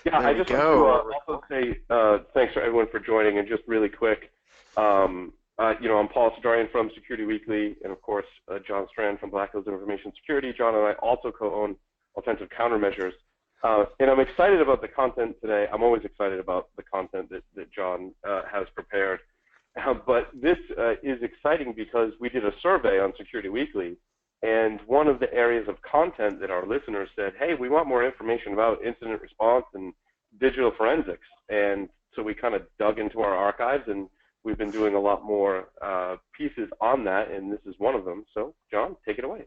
Yeah, There I we just want to go. also say thanks for everyone for joining, and just really quick, I'm Paul Sidarian from Security Weekly, and of course, John Strand from Blacklist Information Security. John and I also co-own Alternative Countermeasures. And I'm excited about the content today. I'm always excited about the content that John has prepared. But this is exciting because we did a survey on Security Weekly, and one of the areas of content that our listeners said, hey, we want more information about incident response and digital forensics. And so we kind of dug into our archives, and we've been doing a lot more pieces on that, and this is one of them. So, John, take it away.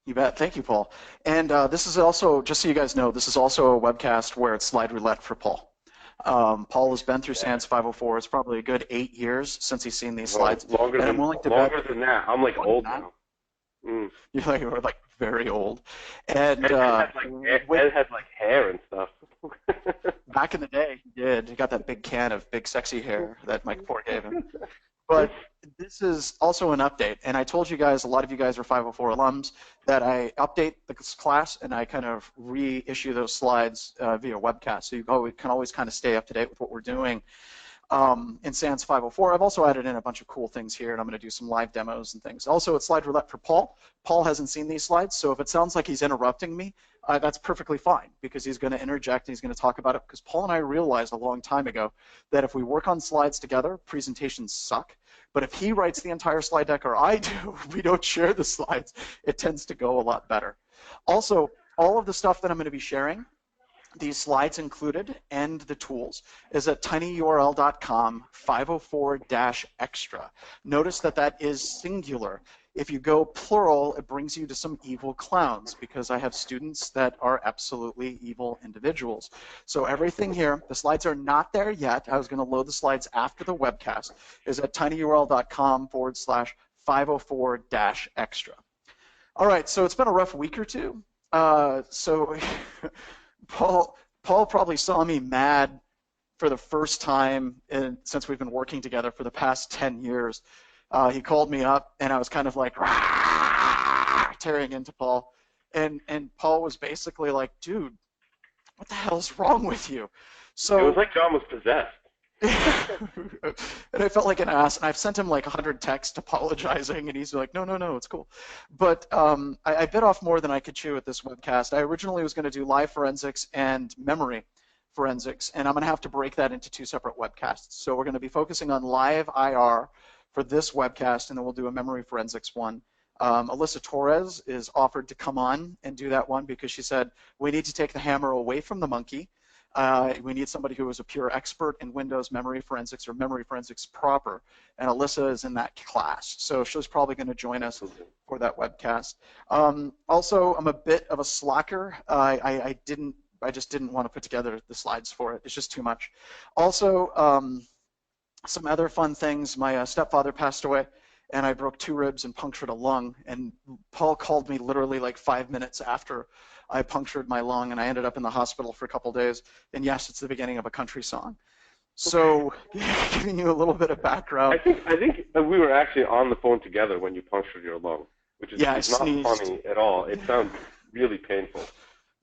You bet. Thank you, Paul. And this is also, just so you guys know, this is also a webcast where it's slide roulette for Paul. Paul has been through SANS 504. It's probably a good 8 years since he's seen these slides. Longer than that. I'm like old now. You're like very old. And Ed had like hair and stuff. Back in the day, he did. He got that big can of big sexy hair that Mike Ford gave him. But this is also an update, and I told you guys, a lot of you guys are 504 alums, that I update this class and I kind of reissue those slides via webcast, so you can always kind of stay up to date with what we're doing. In SANS 504, I've also added in a bunch of cool things here, and I'm going to do some live demos and things. Also, it's slide roulette for Paul. Paul hasn't seen these slides, so if it sounds like he's interrupting me, that's perfectly fine, because he's going to interject and he's going to talk about it, because Paul and I realized a long time ago that if we work on slides together, presentations suck. But if he writes the entire slide deck or I do, we don't share the slides, it tends to go a lot better. Also, all of the stuff that I'm going to be sharing, these slides included, and the tools, is at tinyurl.com/504-extra. Notice that that is singular. If you go plural, it brings you to some evil clowns, because I have students that are absolutely evil individuals. So everything here, the slides are not there yet. I was going to load the slides after the webcast, is at tinyurl.com/504-extra. All right, so it's been a rough week or two. Paul probably saw me mad for the first time since we've been working together for the past 10 years. He called me up, and I was kind of like tearing into Paul, and Paul was basically like, dude, what the hell's wrong with you? So it was like John was possessed. And I felt like an ass, and I've sent him like 100 texts apologizing, and he's like, no, it's cool. But I bit off more than I could chew at this webcast. I originally was going to do live forensics and memory forensics, and I'm going to have to break that into 2 separate webcasts. So we're going to be focusing on live IR for this webcast, and then we'll do a memory forensics one. Alyssa Torres is offered to come on and do that one, because she said, we need to take the hammer away from the monkey. We need somebody who is a pure expert in Windows memory forensics or memory forensics proper, and Alyssa is in that class, so she's probably going to join us for that webcast. Also, I'm a bit of a slacker. I just didn't want to put together the slides for it. It's just too much. Also, some other fun things. My stepfather passed away, and I broke 2 ribs and punctured a lung, and Paul called me literally like 5 minutes after I punctured my lung, and I ended up in the hospital for a couple days. And yes, it's the beginning of a country song. So, giving you a little bit of background. I think we were actually on the phone together when you punctured your lung, which is not funny at all. It sounds really painful.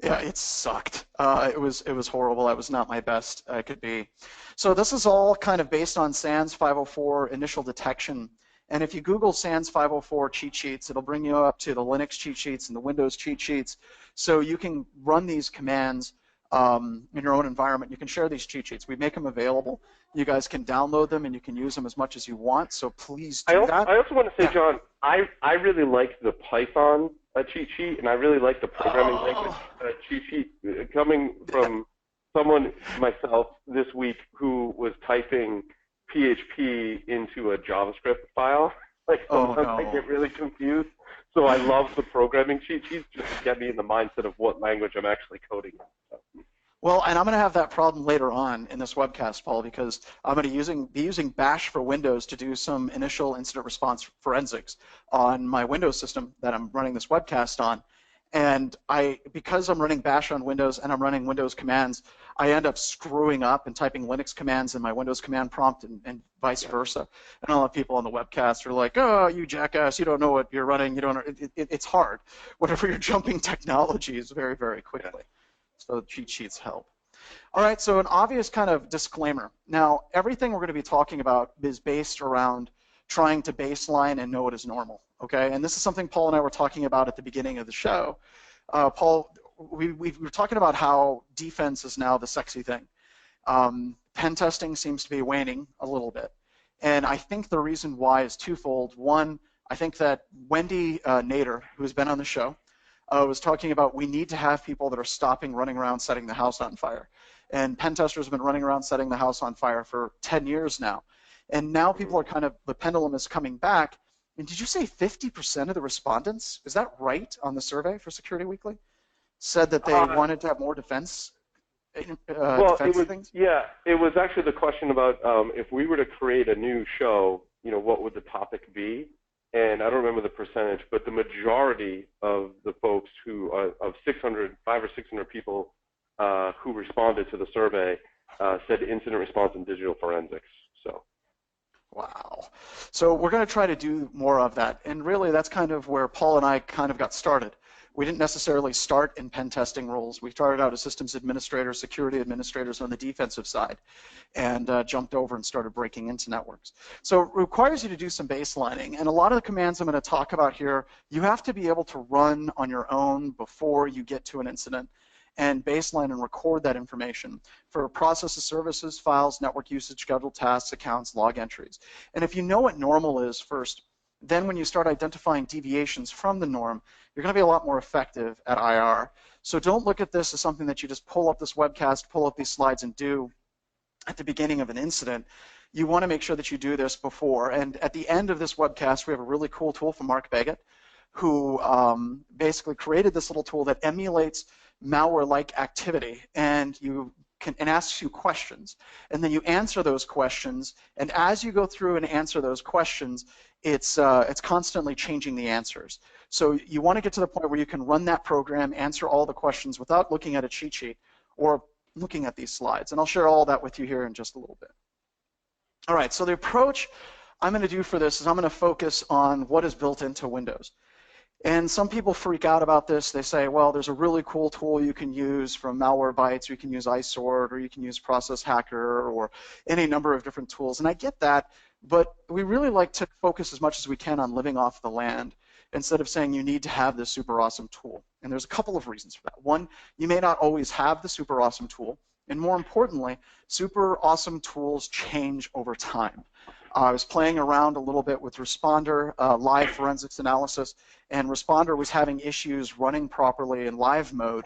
Yeah, it sucked. It was horrible. I was not my best I could be. So this is all kind of based on SANS 504 initial detection. And if you Google SANS 504 cheat sheets, it'll bring you up to the Linux cheat sheets and the Windows cheat sheets. So you can run these commands in your own environment. You can share these cheat sheets. We make them available. You guys can download them, and you can use them as much as you want. So please do that. I also want to say, John, I really like the Python cheat sheet, and I really like the programming language cheat sheet coming from someone, myself, this week who was typing PHP into a JavaScript file. Like sometimes I get really confused. So I love the programming cheat sheets just to get me in the mindset of what language I'm actually coding in. So. Well, and I'm going to have that problem later on in this webcast, Paul, because I'm going to be using Bash for Windows to do some initial incident response forensics on my Windows system that I'm running this webcast on. And because I'm running Bash on Windows and I'm running Windows commands, I end up screwing up and typing Linux commands in my Windows command prompt and vice versa. And a lot of people on the webcast are like, oh, you jackass, you don't know what you're running. You don't know. It's hard. Whenever you're jumping technologies very, very quickly. So cheat sheets help. All right, so an obvious kind of disclaimer. Now, everything we're going to be talking about is based around trying to baseline and know what is normal, okay? And this is something Paul and I were talking about at the beginning of the show. Paul, we were talking about how defense is now the sexy thing. Pen testing seems to be waning a little bit. And I think the reason why is twofold. One, I think that Wendy Nader, who's been on the show, was talking about we need to have people that are stopping running around setting the house on fire. And pen testers have been running around setting the house on fire for 10 years now. And now people are kind of, the pendulum is coming back. And did you say 50% of the respondents, is that right on the survey for Security Weekly, said that they wanted to have more defense? Well, it was actually the question about if we were to create a new show, what would the topic be? And I don't remember the percentage, but the majority of the folks who, of 500 or 600 people who responded to the survey said incident response and digital forensics. So. Wow. So we're going to try to do more of that. And really, that's kind of where Paul and I kind of got started. We didn't necessarily start in pen testing roles. We started out as systems administrators, security administrators on the defensive side, and jumped over and started breaking into networks. So it requires you to do some baselining. And a lot of the commands I'm going to talk about here, you have to be able to run on your own before you get to an incident and baseline and record that information for processes, services, files, network usage, scheduled tasks, accounts, log entries. And if you know what normal is first, then when you start identifying deviations from the norm, you're going to be a lot more effective at IR. So don't look at this as something that you just pull up this webcast, pull up these slides, and do at the beginning of an incident. You want to make sure that you do this before. And at the end of this webcast, we have a really cool tool from Mark Baggett, who basically created this little tool that emulates malware-like activity, and asks you questions, and then you answer those questions, and as you go through and answer those questions, it's constantly changing the answers. So you want to get to the point where you can run that program, answer all the questions without looking at a cheat sheet or looking at these slides, and I'll share all that with you here in just a little bit. All right, so the approach I'm going to do for this is I'm going to focus on what is built into Windows. And some people freak out about this. They say, well, there's a really cool tool you can use from Malwarebytes, or you can use iSort, or you can use Process Hacker, or any number of different tools. And I get that, but we really like to focus as much as we can on living off the land instead of saying you need to have this super awesome tool. And there's a couple of reasons for that. One, you may not always have the super awesome tool. And more importantly, super awesome tools change over time. I was playing around a little bit with Responder, live forensics analysis, and Responder was having issues running properly in live mode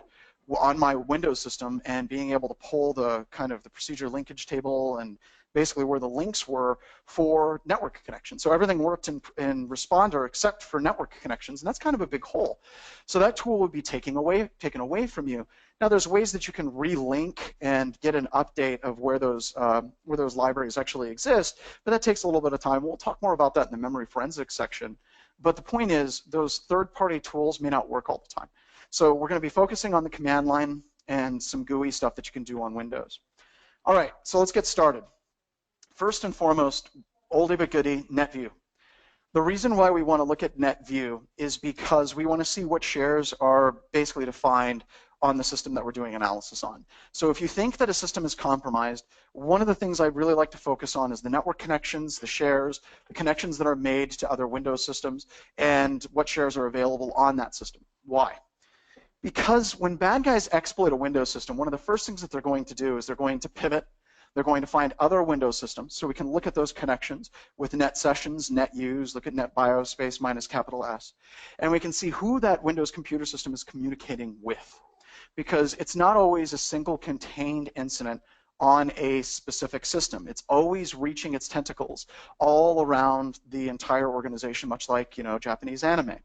on my Windows system and being able to pull the kind of the procedure linkage table and basically where the links were for network connections. So everything worked in Responder except for network connections, and that's kind of a big hole. So that tool would be taken away from you. Now there's ways that you can relink and get an update of where those libraries actually exist, but that takes a little bit of time. We'll talk more about that in the memory forensics section. But the point is, those third-party tools may not work all the time. So we're going to be focusing on the command line and some GUI stuff that you can do on Windows. All right, so let's get started. First and foremost, oldie but goodie, NetView. The reason why we want to look at NetView is because we want to see what shares are basically defined on the system that we're doing analysis on. So if you think that a system is compromised, one of the things I'd really like to focus on is the network connections, the shares, the connections that are made to other Windows systems, and what shares are available on that system. Why? Because when bad guys exploit a Windows system, one of the first things that they're going to do is they're going to pivot. They're going to find other Windows systems, so we can look at those connections with net sessions, net use, look at net BIOS space minus capital S, and we can see who that Windows computer system is communicating with. Because it's not always a single contained incident on a specific system. It's always reaching its tentacles all around the entire organization, much like, Japanese anime.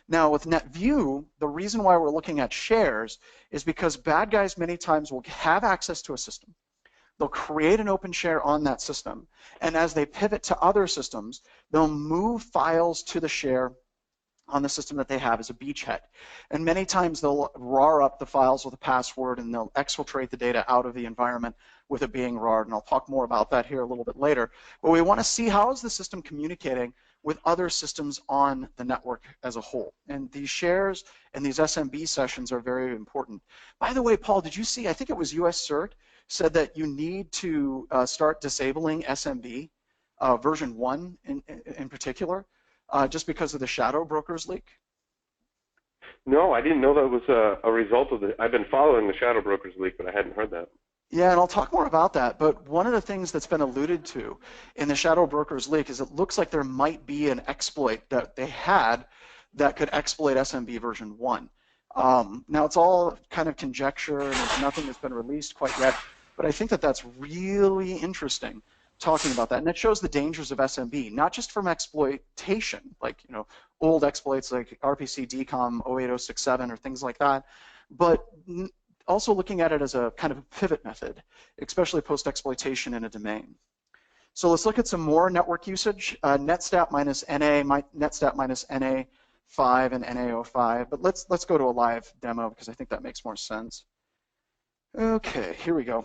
Now, with NetView, the reason why we're looking at shares is because bad guys many times will have access to a system. They'll create an open share on that system, and as they pivot to other systems, they'll move files to the share on the system that they have as a beachhead. And many times they'll RAR up the files with a password, and they'll exfiltrate the data out of the environment with it being RAR'd, and I'll talk more about that here a little bit later. But we want to see how is the system communicating with other systems on the network as a whole. And these shares and these SMB sessions are very important. By the way, Paul, did you see, I think it was US CERT, said that you need to start disabling SMB version 1 in particular, just because of the shadow brokers leak? No, I didn't know that was a result of I've been following the shadow brokers leak, but I hadn't heard that. Yeah, and I'll talk more about that, but one of the things that's been alluded to in the shadow brokers leak is it looks like there might be an exploit that they had that could exploit SMB version 1. Now, it's all kind of conjecture, and there's nothing that's been released quite yet, but I think that that's really interesting talking about that, and it shows the dangers of SMB, not just from exploitation, like old exploits like RPC DCOM 08067 or things like that, but also looking at it as a kind of a pivot method, especially post-exploitation in a domain. So let's look at some more network usage. Netstat minus NA, Netstat minus NA5 and NA05, but let's go to a live demo because I think that makes more sense. Okay, here we go.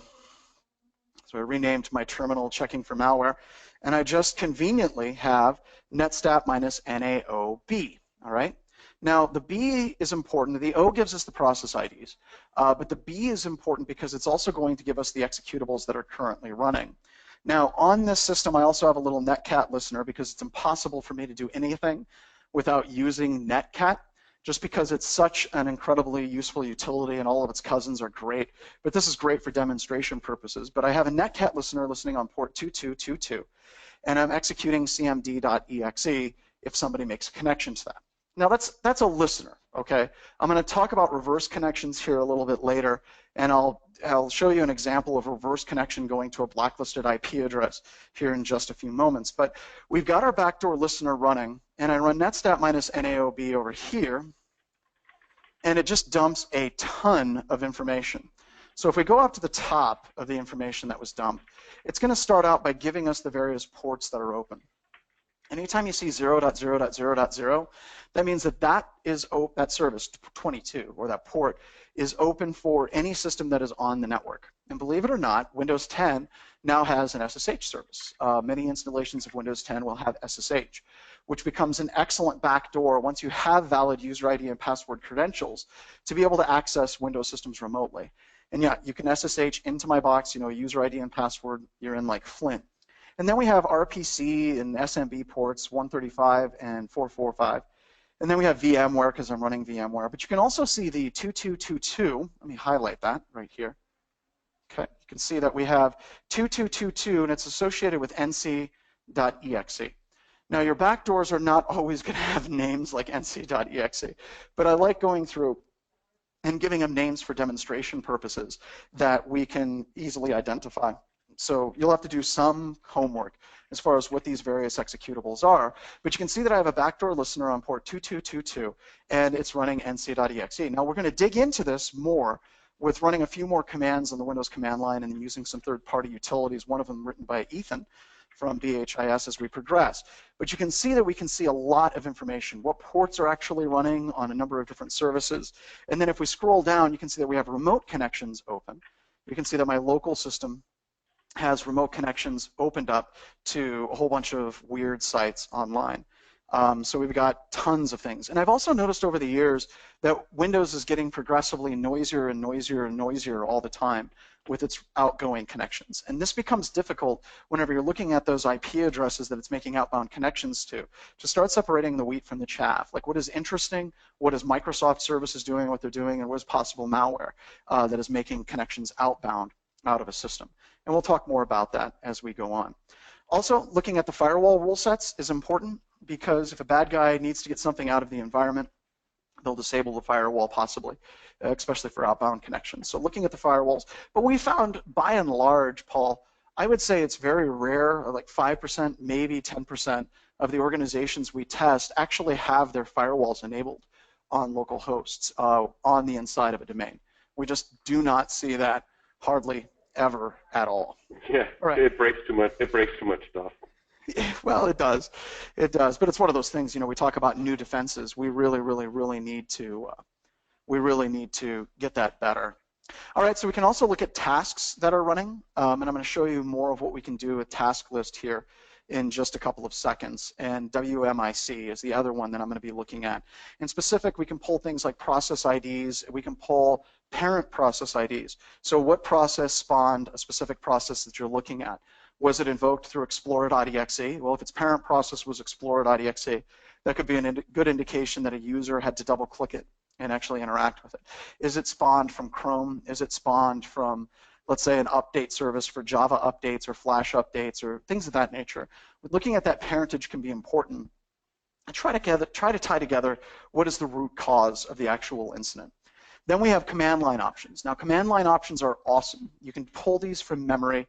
So I renamed my terminal checking for malware, and I just conveniently have Netstat minus NAOB, all right? Now, the B is important. The O gives us the process IDs, but the B is important because it's also going to give us the executables that are currently running. Now, on this system, I also have a little netcat listener because it's impossible for me to do anything without using netcat, just because it's such an incredibly useful utility and all of its cousins are great. But this is great for demonstration purposes. But I have a netcat listener listening on port 2222, and I'm executing cmd.exe if somebody makes a connection to that. Now that's a listener, okay? I'm going to talk about reverse connections here a little bit later, and I'll show you an example of reverse connection going to a blacklisted IP address here in just a few moments. But we've got our backdoor listener running, and I run netstat minus NAOB over here, and it just dumps a ton of information. So if we go up to the top of the information that was dumped, it's going to start out by giving us the various ports that are open. Anytime you see 0.0.0.0, that means that that service 22 or that port is open for any system that is on the network. And believe it or not, Windows 10 now has an SSH service. Many installations of Windows 10 will have SSH, which becomes an excellent backdoor once you have valid user ID and password credentials to be able to access Windows systems remotely. And yeah, you can SSH into my box, user ID and password, you're in like Flint. And then we have RPC and SMB ports 135 and 445. And then we have VMware because I'm running VMware. But you can also see the 2222. Let me highlight that right here. Okay, you can see that we have 2222, and it's associated with nc.exe. Now, your backdoors are not always going to have names like nc.exe, but I like going through and giving them names for demonstration purposes that we can easily identify. So you'll have to do some homework as far as what these various executables are. But you can see that I have a backdoor listener on port 2222, and it's running nc.exe. Now we're going to dig into this more with running a few more commands on the Windows command line and using some third-party utilities, one of them written by Ethan from BHIS as we progress. But you can see that we can see a lot of information, what ports are actually running on a number of different services. And then if we scroll down, you can see that we have remote connections open. You can see that my local system has remote connections opened up to a whole bunch of weird sites online. So we've got tons of things. And I've also noticed over the years that Windows is getting progressively noisier and noisier and noisier all the time with its outgoing connections. And this becomes difficult whenever you're looking at those IP addresses that it's making outbound connections to start separating the wheat from the chaff. Like what is interesting, what is Microsoft services doing, what they're doing, and what is possible malware that is making connections outbound out of a system. And we'll talk more about that as we go on. Also, looking at the firewall rule sets is important because if a bad guy needs to get something out of the environment, they'll disable the firewall possibly, especially for outbound connections. So looking at the firewalls. But we found, by and large, Paul, I would say it's very rare, like 5%, maybe 10% of the organizations we test actually have their firewalls enabled on local hosts on the inside of a domain. We just do not see that hardly ever at all. Yeah, right. It breaks too much. It breaks too much stuff. Well, it does. It does. But it's one of those things. We talk about new defenses. We really need to. Get that better. All right. So we can also look at tasks that are running, and I'm going to show you more of what we can do with task list here in just a couple of seconds, and WMIC is the other one that I'm going to be looking at. In specific, we can pull things like process IDs, we can pull parent process IDs. So what process spawned a specific process that you're looking at? Was it invoked through explorer.exe? Well, if its parent process was explorer.exe, that could be a good indication that a user had to double click it and actually interact with it. Is it spawned from Chrome? Is it spawned from, let's say, an update service for Java updates or Flash updates or things of that nature? Looking at that parentage can be important. And try to tie together what is the root cause of the actual incident. Then we have command line options. Now, command line options are awesome. You can pull these from memory.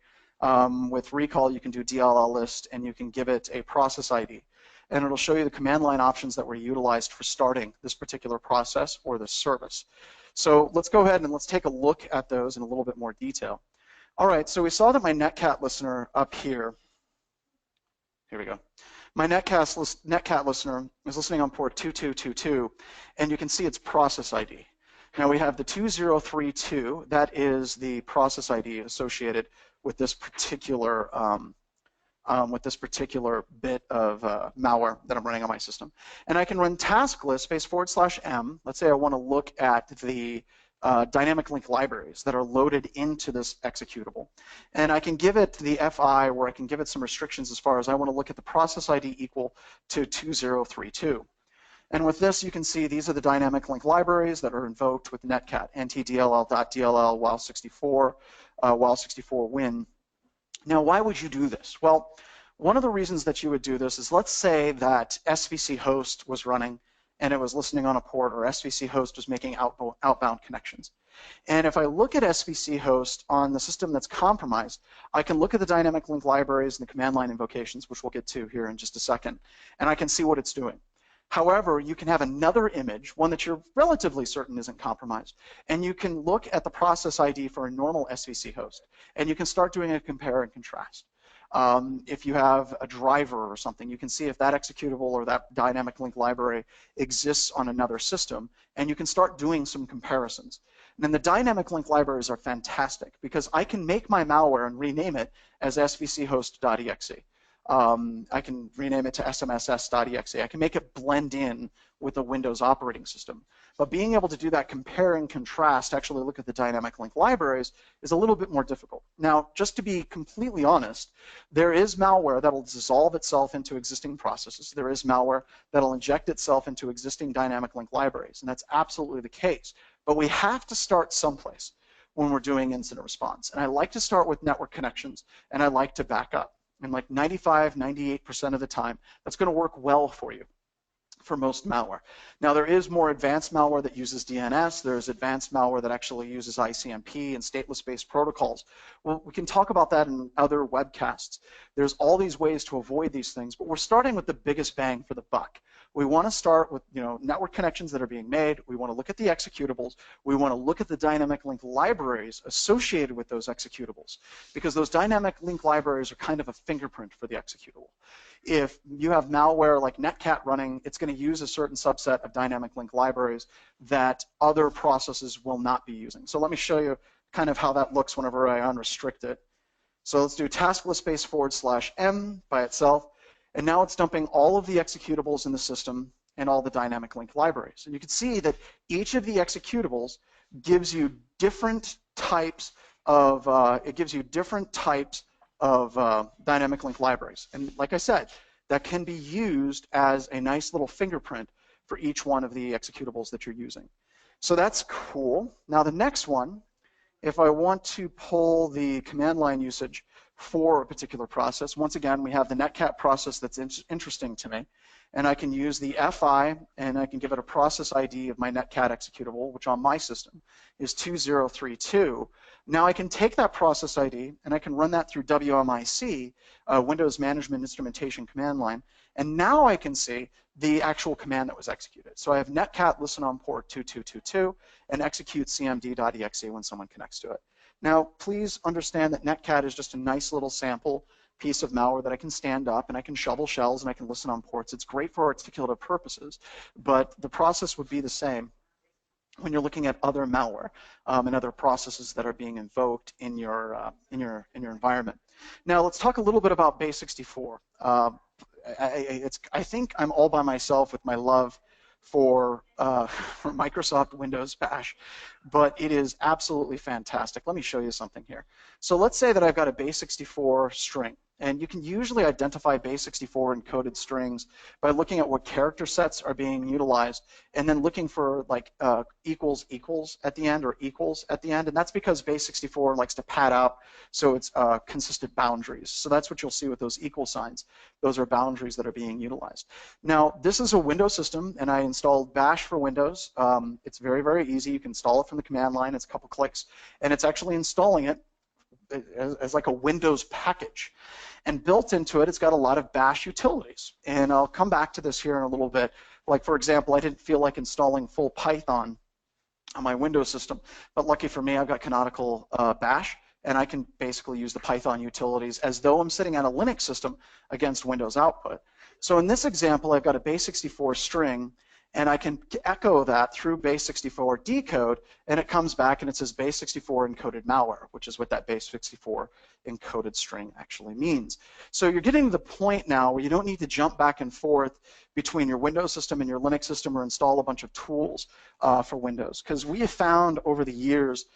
With recall, you can do DLL list, and you can give it a process ID. And it'll show you the command line options that were utilized for starting this particular process or this service. So let's go ahead and let's take a look at those in a little bit more detail. All right, so we saw that my Netcat listener up here, here we go. My Netcat listener is listening on port 2222, and you can see its process ID. Now we have the 2032, that is the process ID associated with this particular bit of malware that I'm running on my system. And I can run task list /m. Let's say I want to look at the dynamic link libraries that are loaded into this executable. And I can give it the FI, where I can give it some restrictions as far as I want to look at the process ID equal to 2032. And with this, you can see these are the dynamic link libraries that are invoked with Netcat, ntdll.dll, while64, while64 win. Now, why would you do this? Well, one of the reasons that you would do this is, let's say that SVC host was running and it was listening on a port, or SVC host was making outbound connections. And if I look at SVC host on the system that's compromised, I can look at the dynamic link libraries and the command line invocations, which we'll get to here in just a second, and I can see what it's doing. However, you can have another image, one that you're relatively certain isn't compromised, and you can look at the process ID for a normal SVC host, and you can start doing a compare and contrast. If you have a driver or something, you can see if that executable or that dynamic link library exists on another system, and you can start doing some comparisons. And then the dynamic link libraries are fantastic because I can make my malware and rename it as svchost.exe. I can rename it to smss.exe. I can make it blend in with the Windows operating system. But being able to do that compare and contrast, actually look at the dynamic link libraries, is a little bit more difficult. Now, just to be completely honest, there is malware that will dissolve itself into existing processes. There is malware that will inject itself into existing dynamic link libraries, and that's absolutely the case. But we have to start someplace when we're doing incident response. And I like to start with network connections, and I like to back up. And like 95, 98% of the time, that's going to work well for you for most malware. Now, there is more advanced malware that uses DNS. There's advanced malware that actually uses ICMP and stateless-based protocols. Well, we can talk about that in other webcasts. There's all these ways to avoid these things, but we're starting with the biggest bang for the buck. We want to start with, network connections that are being made. We want to look at the executables. We want to look at the dynamic link libraries associated with those executables, because those dynamic link libraries are kind of a fingerprint for the executable. If you have malware like Netcat running, it's going to use a certain subset of dynamic link libraries that other processes will not be using. So let me show you kind of how that looks whenever I unrestrict it. So let's do task list /m by itself. And now it's dumping all of the executables in the system and all the dynamic link libraries. And you can see that each of the executables gives you different types of dynamic link libraries. And like I said, that can be used as a nice little fingerprint for each one of the executables that you're using. So that's cool. Now the next one, if I want to pull the command line usage for a particular process, once again, we have the Netcat process that's interesting to me. And I can use the FI, and I can give it a process ID of my Netcat executable, which on my system is 2032. Now I can take that process ID, and I can run that through WMIC, Windows Management Instrumentation command line, and now I can see the actual command that was executed. So I have Netcat listen on port 2222 and execute cmd.exe when someone connects to it. Now, please understand that Netcat is just a nice little sample piece of malware that I can stand up, and I can shovel shells, and I can listen on ports. It's great for articulative purposes, but the process would be the same. when you're looking at other malware and other processes that are being invoked in your environment. Now let's talk a little bit about base64. I think I'm all by myself with my love for Microsoft Windows Bash, but it is absolutely fantastic. Let me show you something here. So let's say that I've got a base64 string, and you can usually identify base64 encoded strings by looking at what character sets are being utilized and then looking for like equals equals at the end or equals at the end, and that's because base64 likes to pad out so it's consistent boundaries. So that's what you'll see with those equal signs. Those are boundaries that are being utilized. Now this is a Windows system, and I installed Bash for Windows. It's very, very easy. You can install it from the command line. It's a couple clicks, and it's actually installing it as like a Windows package. And built into it, it's got a lot of Bash utilities. And I'll come back to this here in a little bit. Like, for example, I didn't feel like installing full Python on my Windows system, but lucky for me, I've got canonical Bash, and I can basically use the Python utilities as though I'm sitting on a Linux system against Windows output. So in this example, I've got a base64 string, and I can echo that through base64 decode, and it comes back and it says base64 encoded malware, which is what that base64 encoded string actually means. So you're getting to the point now where you don't need to jump back and forth between your Windows system and your Linux system or install a bunch of tools for Windows, because we have found over the years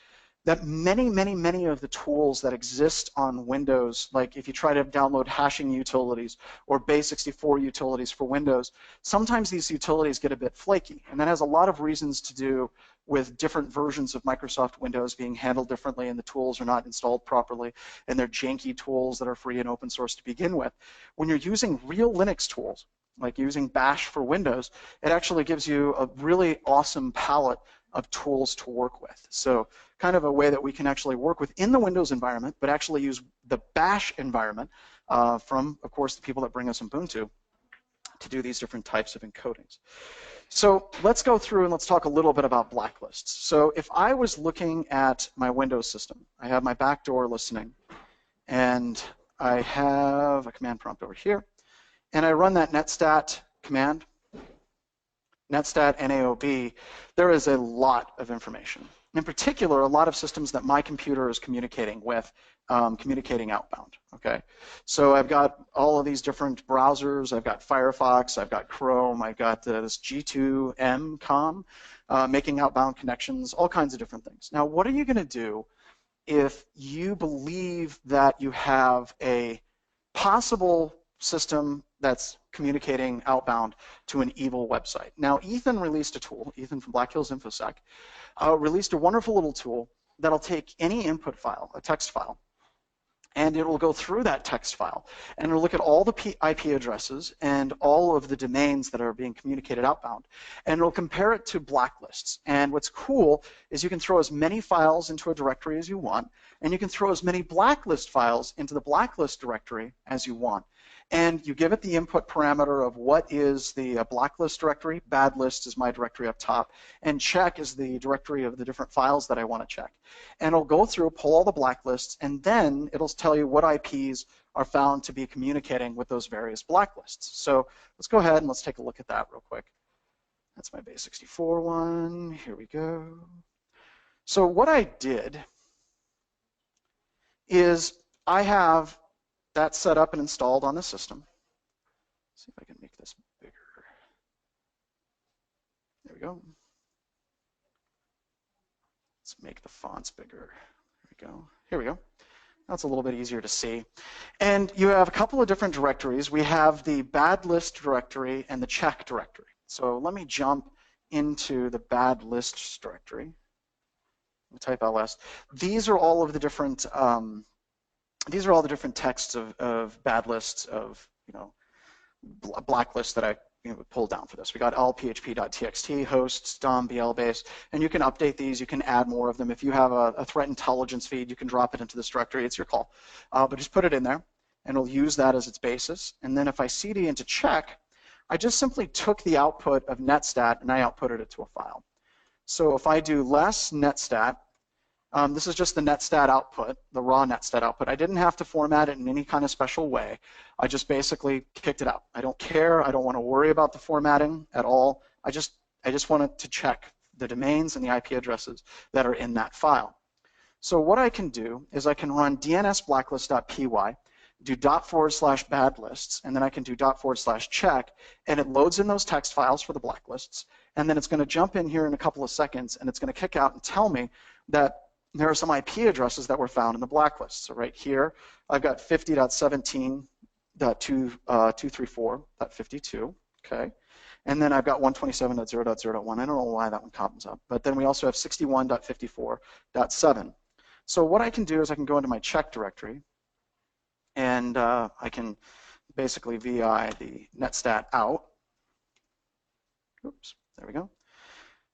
that many of the tools that exist on Windows, like if you try to download hashing utilities or base64 utilities for Windows, sometimes these utilities get a bit flaky, and that has a lot of reasons to do with different versions of Microsoft Windows being handled differently, and the tools are not installed properly, and they're janky tools that are free and open source to begin with. When you're using real Linux tools, like using Bash for Windows, it actually gives you a really awesome palette of tools to work with. So kind of a way that we can actually work within the Windows environment, but actually use the Bash environment from, of course, the people that bring us Ubuntu to do these different types of encodings. So let's go through and let's talk a little bit about blacklists. So if I was looking at my Windows system, I have my backdoor listening, and I have a command prompt over here, and I run that netstat command, netstat NAOB, there is a lot of information. In particular, a lot of systems that my computer is communicating with, communicating outbound, okay? So I've got all of these different browsers. I've got Firefox, I've got Chrome, I've got this G2M com, making outbound connections, all kinds of different things. Now, what are you gonna do if you believe that you have a possible system that's communicating outbound to an evil website? Now, Ethan released a tool, Ethan from Black Hills InfoSec, released a wonderful little tool that'll take any input file, a text file, and it will go through that text file, and it'll look at all the IP addresses and all of the domains that are being communicated outbound, and it'll compare it to blacklists. And what's cool is you can throw as many files into a directory as you want, and you can throw as many blacklist files into the blacklist directory as you want. And you give it the input parameter of what is the blacklist directory, bad list is my directory up top, and check is the directory of the different files that I want to check. And it'll go through, pull all the blacklists, and then it'll tell you what IPs are found to be communicating with those various blacklists. So let's go ahead and let's take a look at that real quick. That's my base64 one. Here we go. So what I did is I have that set up and installed on the system. Let's see if I can make this bigger. There we go. Let's make the fonts bigger. There we go. Here we go. That's a little bit easier to see. And you have a couple of different directories. We have the bad list directory and the check directory. So let me jump into the bad lists directory. Type ls. These are all of the different texts of bad lists of, blacklists that I pulled down for this. We got all php.txt, hosts, DOM, BL-base, and you can update these. You can add more of them. If you have a threat intelligence feed, you can drop it into this directory. It's your call. But just put it in there, and it'll use that as its basis. And then if I cd into check, I just simply took the output of Netstat and I outputted it to a file. So if I do less Netstat, this is just the Netstat output, the raw Netstat output. I didn't have to format it in any kind of special way. I just basically kicked it out. I don't care. I don't want to worry about the formatting at all. I just wanted to check the domains and the IP addresses that are in that file. So what I can do is I can run DNS Blacklist.py, do /bad lists, and then I can do /check, and it loads in those text files for the blacklists, and then it's going to jump in here in a couple of seconds, and it's going to kick out and tell me that there are some IP addresses that were found in the blacklist. So right here, I've got 50.17.234.52, okay? And then I've got 127.0.0.1. I don't know why that one comes up. But then we also have 61.54.7. So what I can do is I can go into my check directory, and I can basically VI the netstat out. Oops, there we go.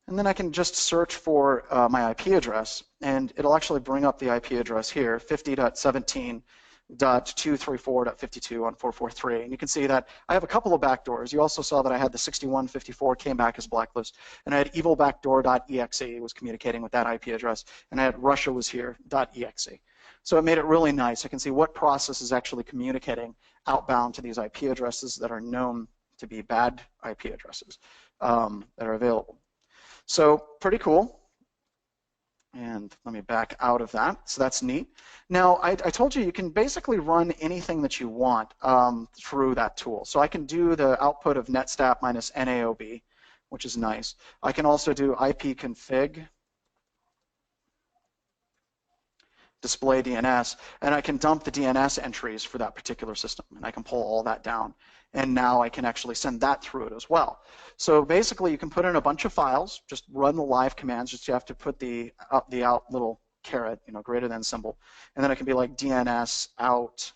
And then I can just search for my IP address, and it'll actually bring up the IP address here, 50.17.234.52 on 443. And you can see that I have a couple of backdoors. You also saw that I had the 6154 came back as blacklist, and I had evilbackdoor.exe was communicating with that IP address, and I had Russia was here.exe. So it made it really nice. I can see what process is actually communicating outbound to these IP addresses that are known to be bad IP addresses that are available. So pretty cool. And let me back out of that. So that's neat. Now, I told you can basically run anything that you want through that tool. So I can do the output of netstat minus NAOB, which is nice. I can also do ipconfig, display DNS, and I can dump the DNS entries for that particular system, and I can pull all that down. And now I can actually send that through it as well. So basically, you can put in a bunch of files, just run the live commands, just you have to put the out little caret, greater than symbol, and then it can be like DNS out.txt.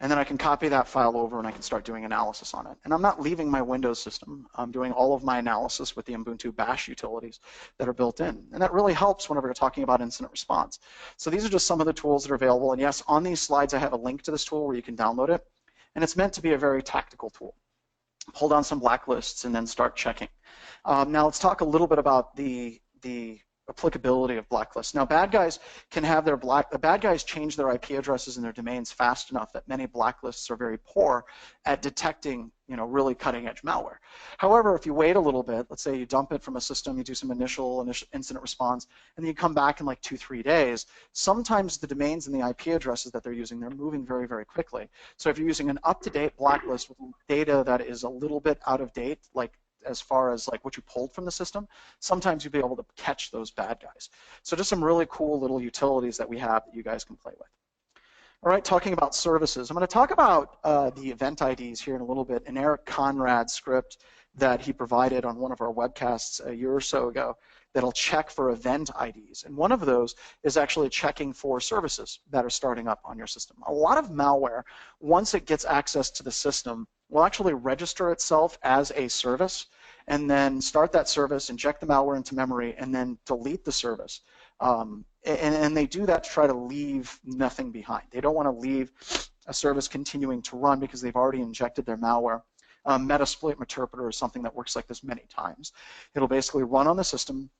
And then I can copy that file over and I can start doing analysis on it. And I'm not leaving my Windows system. I'm doing all of my analysis with the Ubuntu Bash utilities that are built in. And that really helps whenever you're talking about incident response. So these are just some of the tools that are available. And yes, on these slides I have a link to this tool where you can download it. And it's meant to be a very tactical tool. Pull down some blacklists and then start checking. Now let's talk a little bit about the applicability of blacklists. Now, bad guys can have the bad guys change their IP addresses and their domains fast enough that many blacklists are very poor at detecting, really cutting-edge malware. However, if you wait a little bit, let's say you dump it from a system, you do some initial incident response, and then you come back in like 2-3 days, sometimes the domains and the IP addresses that they're using, they're moving very, very quickly. So if you're using an up-to-date blacklist with data that is a little bit out of date, like as far as like what you pulled from the system, sometimes you'll be able to catch those bad guys. So just some really cool little utilities that we have that you guys can play with. All right, talking about services. I'm going to talk about the event IDs here in a little bit, an Eric Conrad script that he provided on one of our webcasts a year or so ago that'll check for event IDs. And one of those is actually checking for services that are starting up on your system. A lot of malware, once it gets access to the system, will actually register itself as a service and then start that service, inject the malware into memory, and then delete the service. And they do that to try to leave nothing behind. They don't want to leave a service continuing to run because they've already injected their malware. Metasploit interpreter is something that works like this many times. It'll basically run on the system,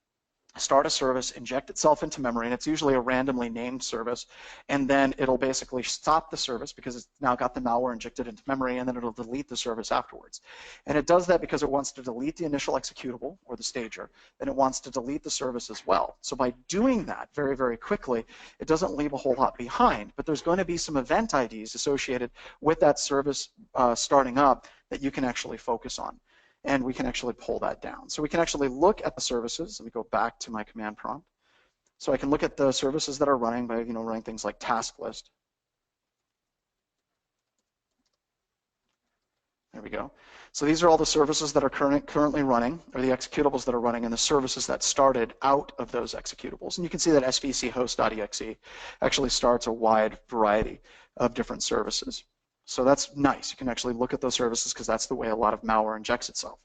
start a service, inject itself into memory, and it's usually a randomly named service, and then it'll basically stop the service because it's now got the malware injected into memory, and then it'll delete the service afterwards. And it does that because it wants to delete the initial executable, or the stager, and it wants to delete the service as well. So by doing that very, very quickly, it doesn't leave a whole lot behind, but there's going to be some event IDs associated with that service starting up that you can actually focus on. And we can actually pull that down. So we can actually look at the services. Let me go back to my command prompt. So I can look at the services that are running by running things like task list. There we go. So these are all the services that are currently running, or the executables that are running, and the services that started out of those executables. And you can see that svchost.exe actually starts a wide variety of different services. So that's nice. You can actually look at those services because that's the way a lot of malware injects itself.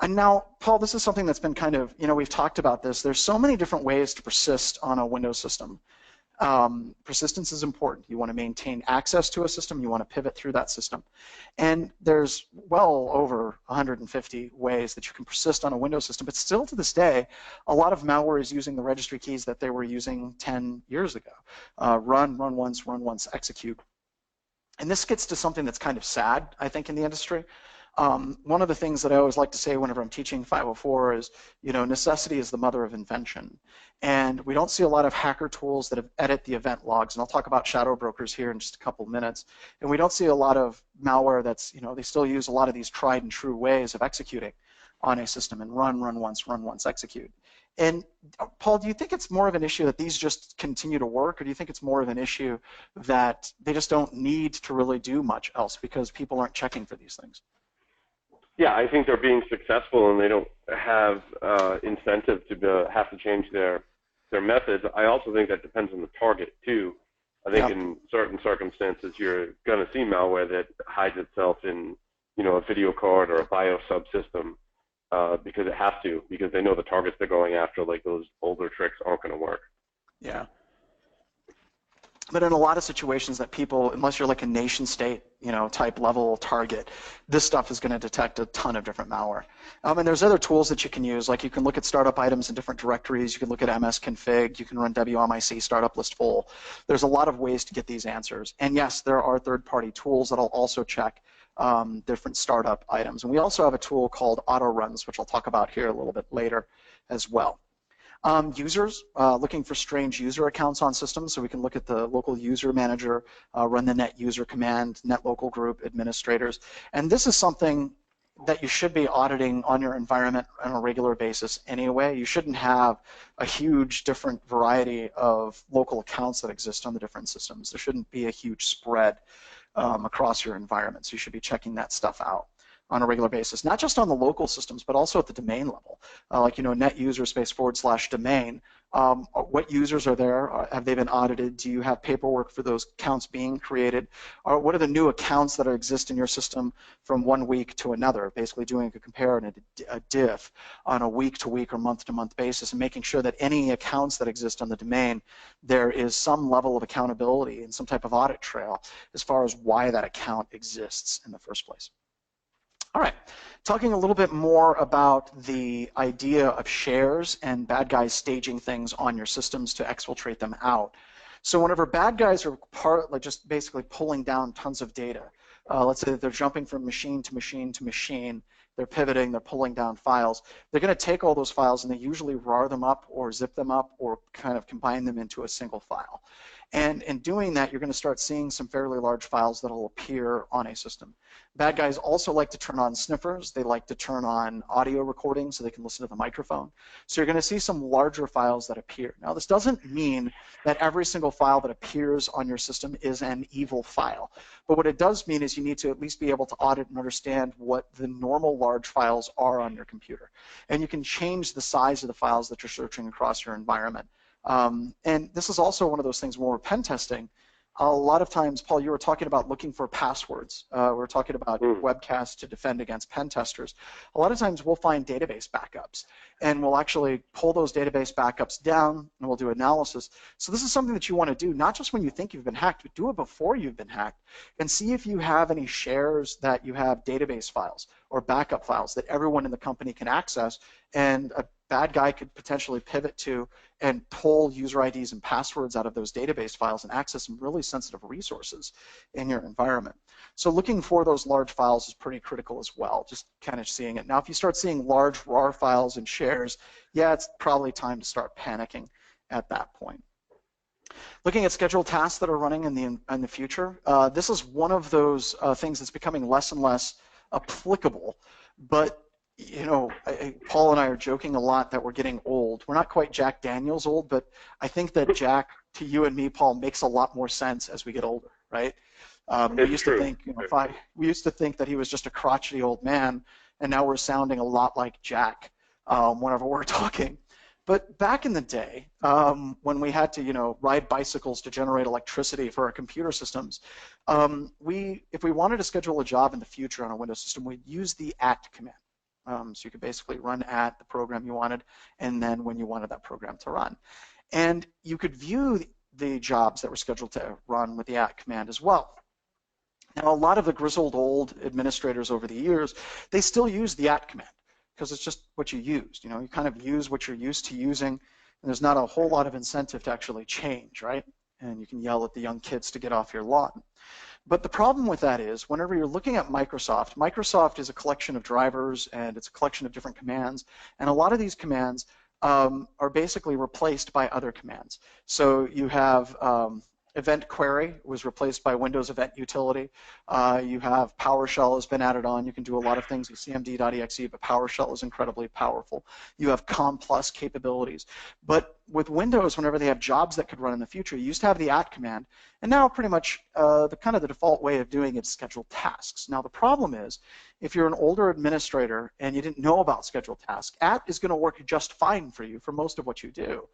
And now, Paul, this is something that's been kind of, we've talked about this. There's so many different ways to persist on a Windows system. Persistence is important. You want to maintain access to a system. You want to pivot through that system. And there's well over 150 ways that you can persist on a Windows system. But still to this day, a lot of malware is using the registry keys that they were using 10 years ago. Run once, execute. And this gets to something that's kind of sad, I think, in the industry. One of the things that I always like to say whenever I'm teaching 504 is, necessity is the mother of invention. And we don't see a lot of hacker tools that edit the event logs. And I'll talk about shadow brokers here in just a couple of minutes. And we don't see a lot of malware that's, they still use a lot of these tried and true ways of executing on a system and run once, execute. And Paul, do you think it's more of an issue that these just continue to work, or do you think it's more of an issue that they just don't need to really do much else because people aren't checking for these things? Yeah, I think they're being successful and they don't have incentive to have to change their methods. I also think that depends on the target too. I think in certain circumstances you're going to see malware that hides itself in, a video card or a BIOS subsystem because it has to, because they know the targets they're going after, like those older tricks, aren't going to work. Yeah. But in a lot of situations that people, unless you're like a nation state, type level target, this stuff is going to detect a ton of different malware. And there's other tools that you can use, like you can look at startup items in different directories, you can look at msconfig, you can run wmic startup list full. There's a lot of ways to get these answers. And yes, there are third-party tools that'll also check different startup items. And we also have a tool called auto runs, which I'll talk about here a little bit later as well. Users, looking for strange user accounts on systems, so we can look at the local user manager, run the net user command, net local group administrators, and this is something that you should be auditing on your environment on a regular basis anyway. You shouldn't have a huge different variety of local accounts that exist on the different systems. There shouldn't be a huge spread across your environment, so you should be checking that stuff out on a regular basis, not just on the local systems, but also at the domain level. Like, net user space / domain. What users are there? Have they been audited? Do you have paperwork for those accounts being created? Or what are the new accounts that exist in your system from one week to another? Basically doing a compare and a diff on a week-to-week or month-to-month basis and making sure that any accounts that exist on the domain, there is some level of accountability and some type of audit trail as far as why that account exists in the first place. All right, talking a little bit more about the idea of shares and bad guys staging things on your systems to exfiltrate them out. So whenever bad guys are just basically pulling down tons of data, let's say that they're jumping from machine to machine to machine, they're pivoting, they're pulling down files, they're going to take all those files and they usually RAR them up or zip them up or kind of combine them into a single file. And in doing that, you're going to start seeing some fairly large files that will appear on a system. Bad guys also like to turn on sniffers. They like to turn on audio recording so they can listen to the microphone. So you're going to see some larger files that appear. Now, this doesn't mean that every single file that appears on your system is an evil file. But what it does mean is you need to at least be able to audit and understand what the normal large files are on your computer. And you can change the size of the files that you're searching across your environment. And this is also one of those things when we're pen testing. A lot of times, Paul, you were talking about looking for passwords. We were talking about webcasts to defend against pen testers. A lot of times we'll find database backups, and we'll actually pull those database backups down, and we'll do analysis. So this is something that you want to do, not just when you think you've been hacked, but do it before you've been hacked, and see if you have any shares that you have database files or backup files that everyone in the company can access, and a bad guy could potentially pivot to and pull user IDs and passwords out of those database files and access some really sensitive resources in your environment. So looking for those large files is pretty critical as well, just kind of seeing it. Now, if you start seeing large RAR files and shares, yeah, it's probably time to start panicking at that point. Looking at scheduled tasks that are running in the future, this is one of those things that's becoming less and less applicable, but Paul and I are joking a lot that we're getting old. We're not quite Jack Daniels old, but I think that Jack, to you and me, Paul, makes a lot more sense as we get older, right? We used to think that he was just a crotchety old man, and now we're sounding a lot like Jack whenever we're talking. But back in the day, when we had to, ride bicycles to generate electricity for our computer systems, if we wanted to schedule a job in the future on a Windows system, we'd use the @ command. So you could basically run @ the program you wanted, and then when you wanted that program to run. And you could view the jobs that were scheduled to run with the @ command as well. Now, a lot of the grizzled old administrators over the years, they still use the @ command because it's just what you used. You kind of use what you're used to using, and there's not a whole lot of incentive to actually change, right? And you can yell at the young kids to get off your lawn. But the problem with that is whenever you're looking at Microsoft, Microsoft is a collection of drivers and it's a collection of different commands, and a lot of these commands are basically replaced by other commands. So you have Event Query was replaced by Windows Event Utility. You have PowerShell has been added on. You can do a lot of things with cmd.exe, but PowerShell is incredibly powerful. You have COM+ capabilities. But with Windows, whenever they have jobs that could run in the future, you used to have the @ command, and now pretty much the default way of doing it is scheduled tasks. Now the problem is, if you're an older administrator and you didn't know about scheduled tasks, @ is going to work just fine for you for most of what you do.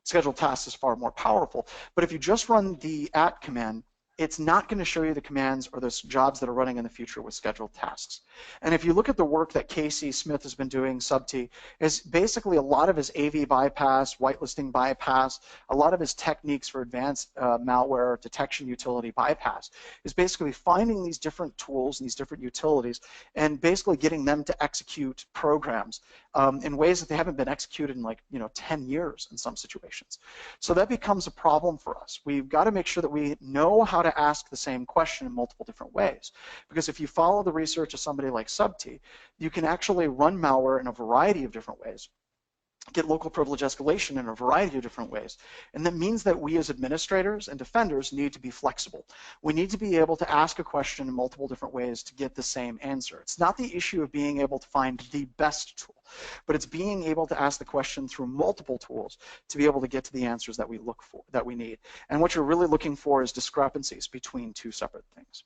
Scheduled tasks is far more powerful. But if you just run the @ command, it's not going to show you the commands or the jobs that are running in the future with scheduled tasks. And if you look at the work that Casey Smith has been doing, Subt, is basically a lot of his AV bypass, whitelisting bypass, a lot of his techniques for advanced malware detection utility bypass is basically finding these different tools and these different utilities and basically getting them to execute programs in ways that they haven't been executed in like 10 years in some situations. So that becomes a problem for us. We've got to make sure that we know how to ask the same question in multiple different ways. Because if you follow the research of somebody like Subt, you can actually run malware in a variety of different ways, get local privilege escalation in a variety of different ways. And that means that we as administrators and defenders need to be flexible. We need to be able to ask a question in multiple different ways to get the same answer. It's not the issue of being able to find the best tool, but it's being able to ask the question through multiple tools to be able to get to the answers that we look for, that we need. And what you're really looking for is discrepancies between two separate things.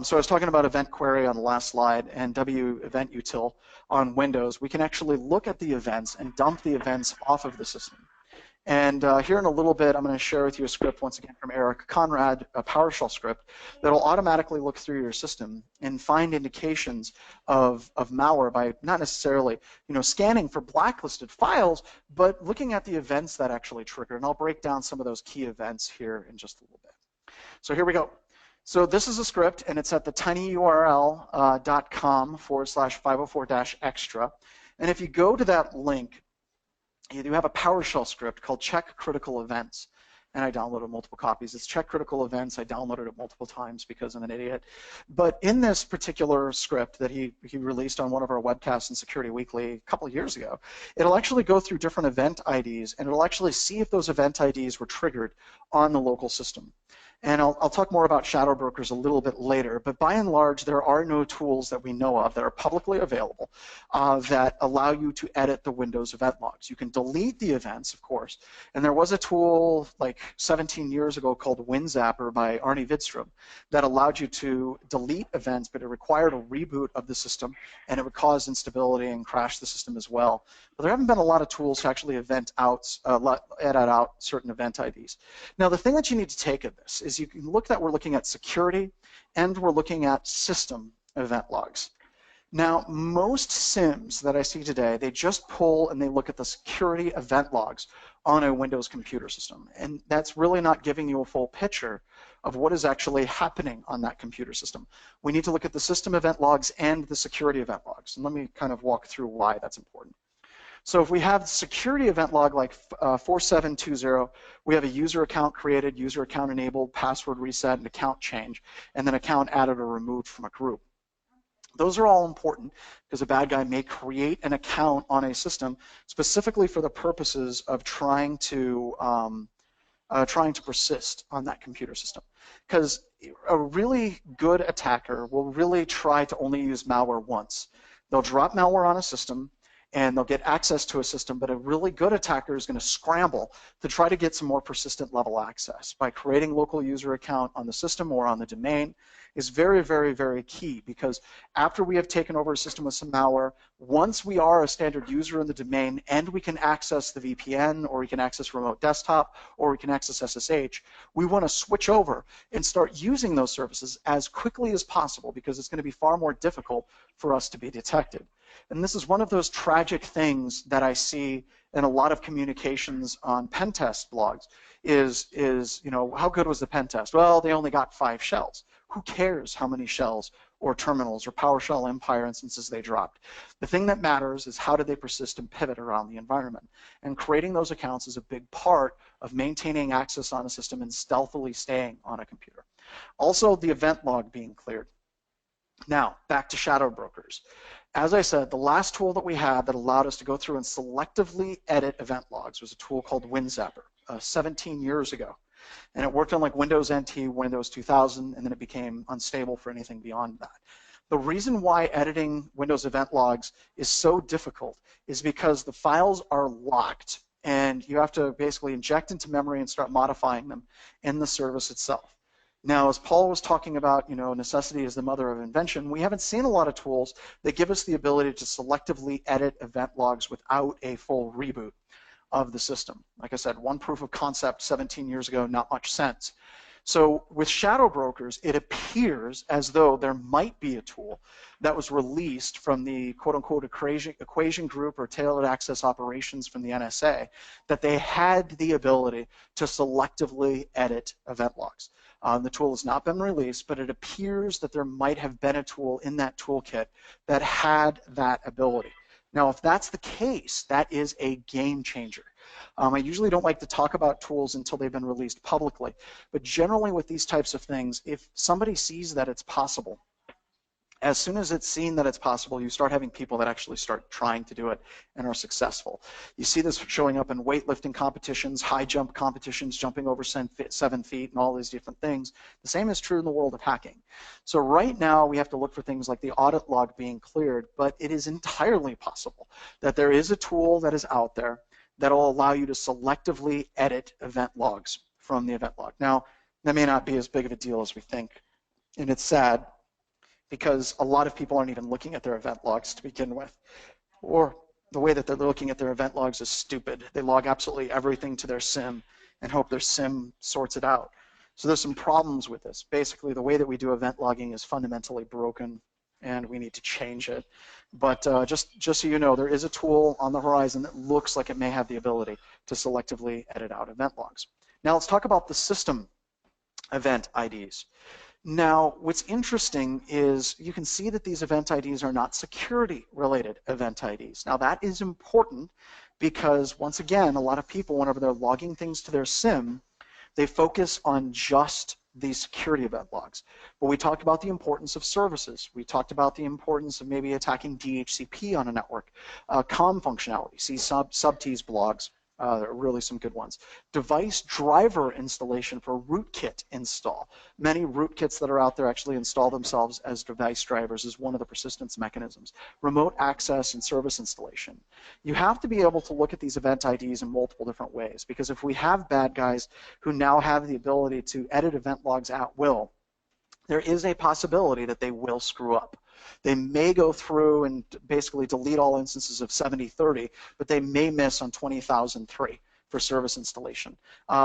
So I was talking about Event Query on the last slide and Event Util on Windows. We can actually look at the events and dump the events off of the system. And here in a little bit, I'm going to share with you a script, once again, from Eric Conrad, a PowerShell script, that will automatically look through your system and find indications of malware by not necessarily scanning for blacklisted files, but looking at the events that actually trigger. And I'll break down some of those key events here in just a little bit. So here we go. So this is a script, and it's at the tinyurl.com/504-extra. And if you go to that link, you do have a PowerShell script called check critical events. And I downloaded multiple copies. It's check critical events. I downloaded it multiple times because I'm an idiot. But in this particular script that he released on one of our webcasts in Security Weekly a couple of years ago, it'll actually go through different event IDs, and it'll actually see if those event IDs were triggered on the local system. And I'll talk more about shadow brokers a little bit later, but by and large, there are no tools that we know of that are publicly available that allow you to edit the Windows event logs. You can delete the events, of course, and there was a tool like 17 years ago called WinZapper by Arnie Vidstrom that allowed you to delete events, but it required a reboot of the system, and it would cause instability and crash the system as well. But there haven't been a lot of tools to actually edit out certain event IDs. Now, the thing that you need to take of this is you can look that we're looking at security and we're looking at system event logs. Now, most SIMs that I see today, they just pull and they look at the security event logs on a Windows computer system, and that's really not giving you a full picture of what is actually happening on that computer system. We need to look at the system event logs and the security event logs, and let me kind of walk through why that's important. So if we have the security event log like 4720, we have a user account created, user account enabled, password reset, and account change, and then account added or removed from a group. Those are all important because a bad guy may create an account on a system specifically for the purposes of trying to persist on that computer system. Because a really good attacker will really try to only use malware once. They'll drop malware on a system, and they'll get access to a system, but a really good attacker is going to scramble to try to get some more persistent level access by creating local user account on the system or on the domain is very, very, very key, because after we have taken over a system with some malware, once we are a standard user in the domain and we can access the VPN, or we can access remote desktop, or we can access SSH, we want to switch over and start using those services as quickly as possible, because it's going to be far more difficult for us to be detected. And this is one of those tragic things that I see in a lot of communications on pen test blogs is how good was the pen test? Well, they only got 5 shells. Who cares how many shells or terminals or PowerShell Empire instances they dropped. The thing that matters is how do they persist and pivot around the environment. And creating those accounts is a big part of maintaining access on a system and stealthily staying on a computer. Also, the event log being cleared. Now, back to shadow brokers. As I said, the last tool that we had that allowed us to go through and selectively edit event logs was a tool called WinZapper 17 years ago. And it worked on like Windows NT, Windows 2000, and then it became unstable for anything beyond that. The reason why editing Windows event logs is so difficult is because the files are locked, and you have to basically inject into memory and start modifying them in the service itself. Now, as Paul was talking about, necessity is the mother of invention, we haven't seen a lot of tools that give us the ability to selectively edit event logs without a full reboot of the system. Like I said, one proof of concept 17 years ago, not much sense. So with shadow brokers, it appears as though there might be a tool that was released from the quote-unquote equation group or tailored access operations from the NSA that they had the ability to selectively edit event logs. The tool has not been released, but it appears that there might have been a tool in that toolkit that had that ability. Now, if that's the case, that is a game changer. I usually don't like to talk about tools until they've been released publicly, but generally with these types of things, if somebody sees that it's possible, as soon as it's seen that it's possible, you start having people that actually start trying to do it and are successful. You see this showing up in weightlifting competitions, high jump competitions, jumping over 7 feet, and all these different things. The same is true in the world of hacking. So right now, we have to look for things like the audit log being cleared, but it is entirely possible that there is a tool that is out there that will allow you to selectively edit event logs from the event log. Now, that may not be as big of a deal as we think, and it's sad, because a lot of people aren't even looking at their event logs to begin with. Or the way that they're looking at their event logs is stupid. They log absolutely everything to their SIM and hope their SIM sorts it out. So there's some problems with this. Basically, the way that we do event logging is fundamentally broken, and we need to change it. But just so you know, there is a tool on the horizon that looks like it may have the ability to selectively edit out event logs. Now let's talk about the system event IDs. Now, what's interesting is you can see that these event IDs are not security-related event IDs. Now, that is important because, once again, a lot of people, whenever they're logging things to their SIM, they focus on just the security event logs. But we talked about the importance of services. We talked about the importance of maybe attacking DHCP on a network, COM functionality, see Subtease blogs. There are really some good ones. Device driver installation for rootkit install. Many rootkits that are out there actually install themselves as device drivers as one of the persistence mechanisms. Remote access and service installation. You have to be able to look at these event IDs in multiple different ways, because if we have bad guys who now have the ability to edit event logs at will, there is a possibility that they will screw up. They may go through and basically delete all instances of 7030, but they may miss on 20,003 for service installation.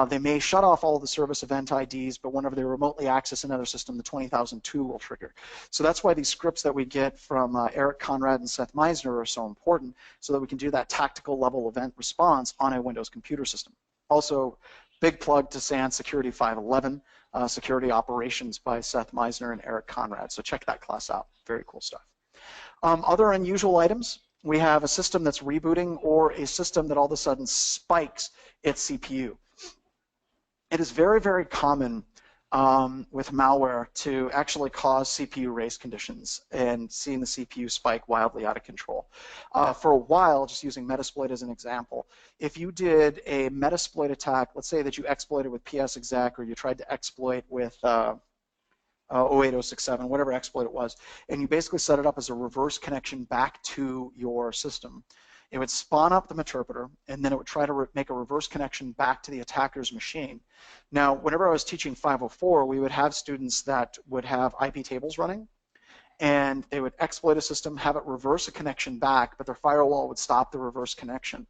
They may shut off all the service event IDs, but whenever they remotely access another system, the 20,002 will trigger. So that's why these scripts that we get from Eric Conrad and Seth Meisner are so important, so that we can do that tactical level event response on a Windows computer system. Also, big plug to SAN Security 511. Security Operations by Seth Meisner and Eric Conrad. So check that class out. Very cool stuff. Other unusual items, we have a system that's rebooting or a system that all of a sudden spikes its CPU. It is very, very common with malware to actually cause CPU race conditions and seeing the CPU spike wildly out of control. For a while, just using Metasploit as an example, if you did a Metasploit attack, let's say that you exploited with PSExec or you tried to exploit with 08067, whatever exploit it was, and you basically set it up as a reverse connection back to your system, it would spawn up the interpreter, and then it would try to make a reverse connection back to the attacker's machine. Now, whenever I was teaching 504, we would have students that would have IP tables running, and they would exploit a system, have it reverse a connection back, but their firewall would stop the reverse connection.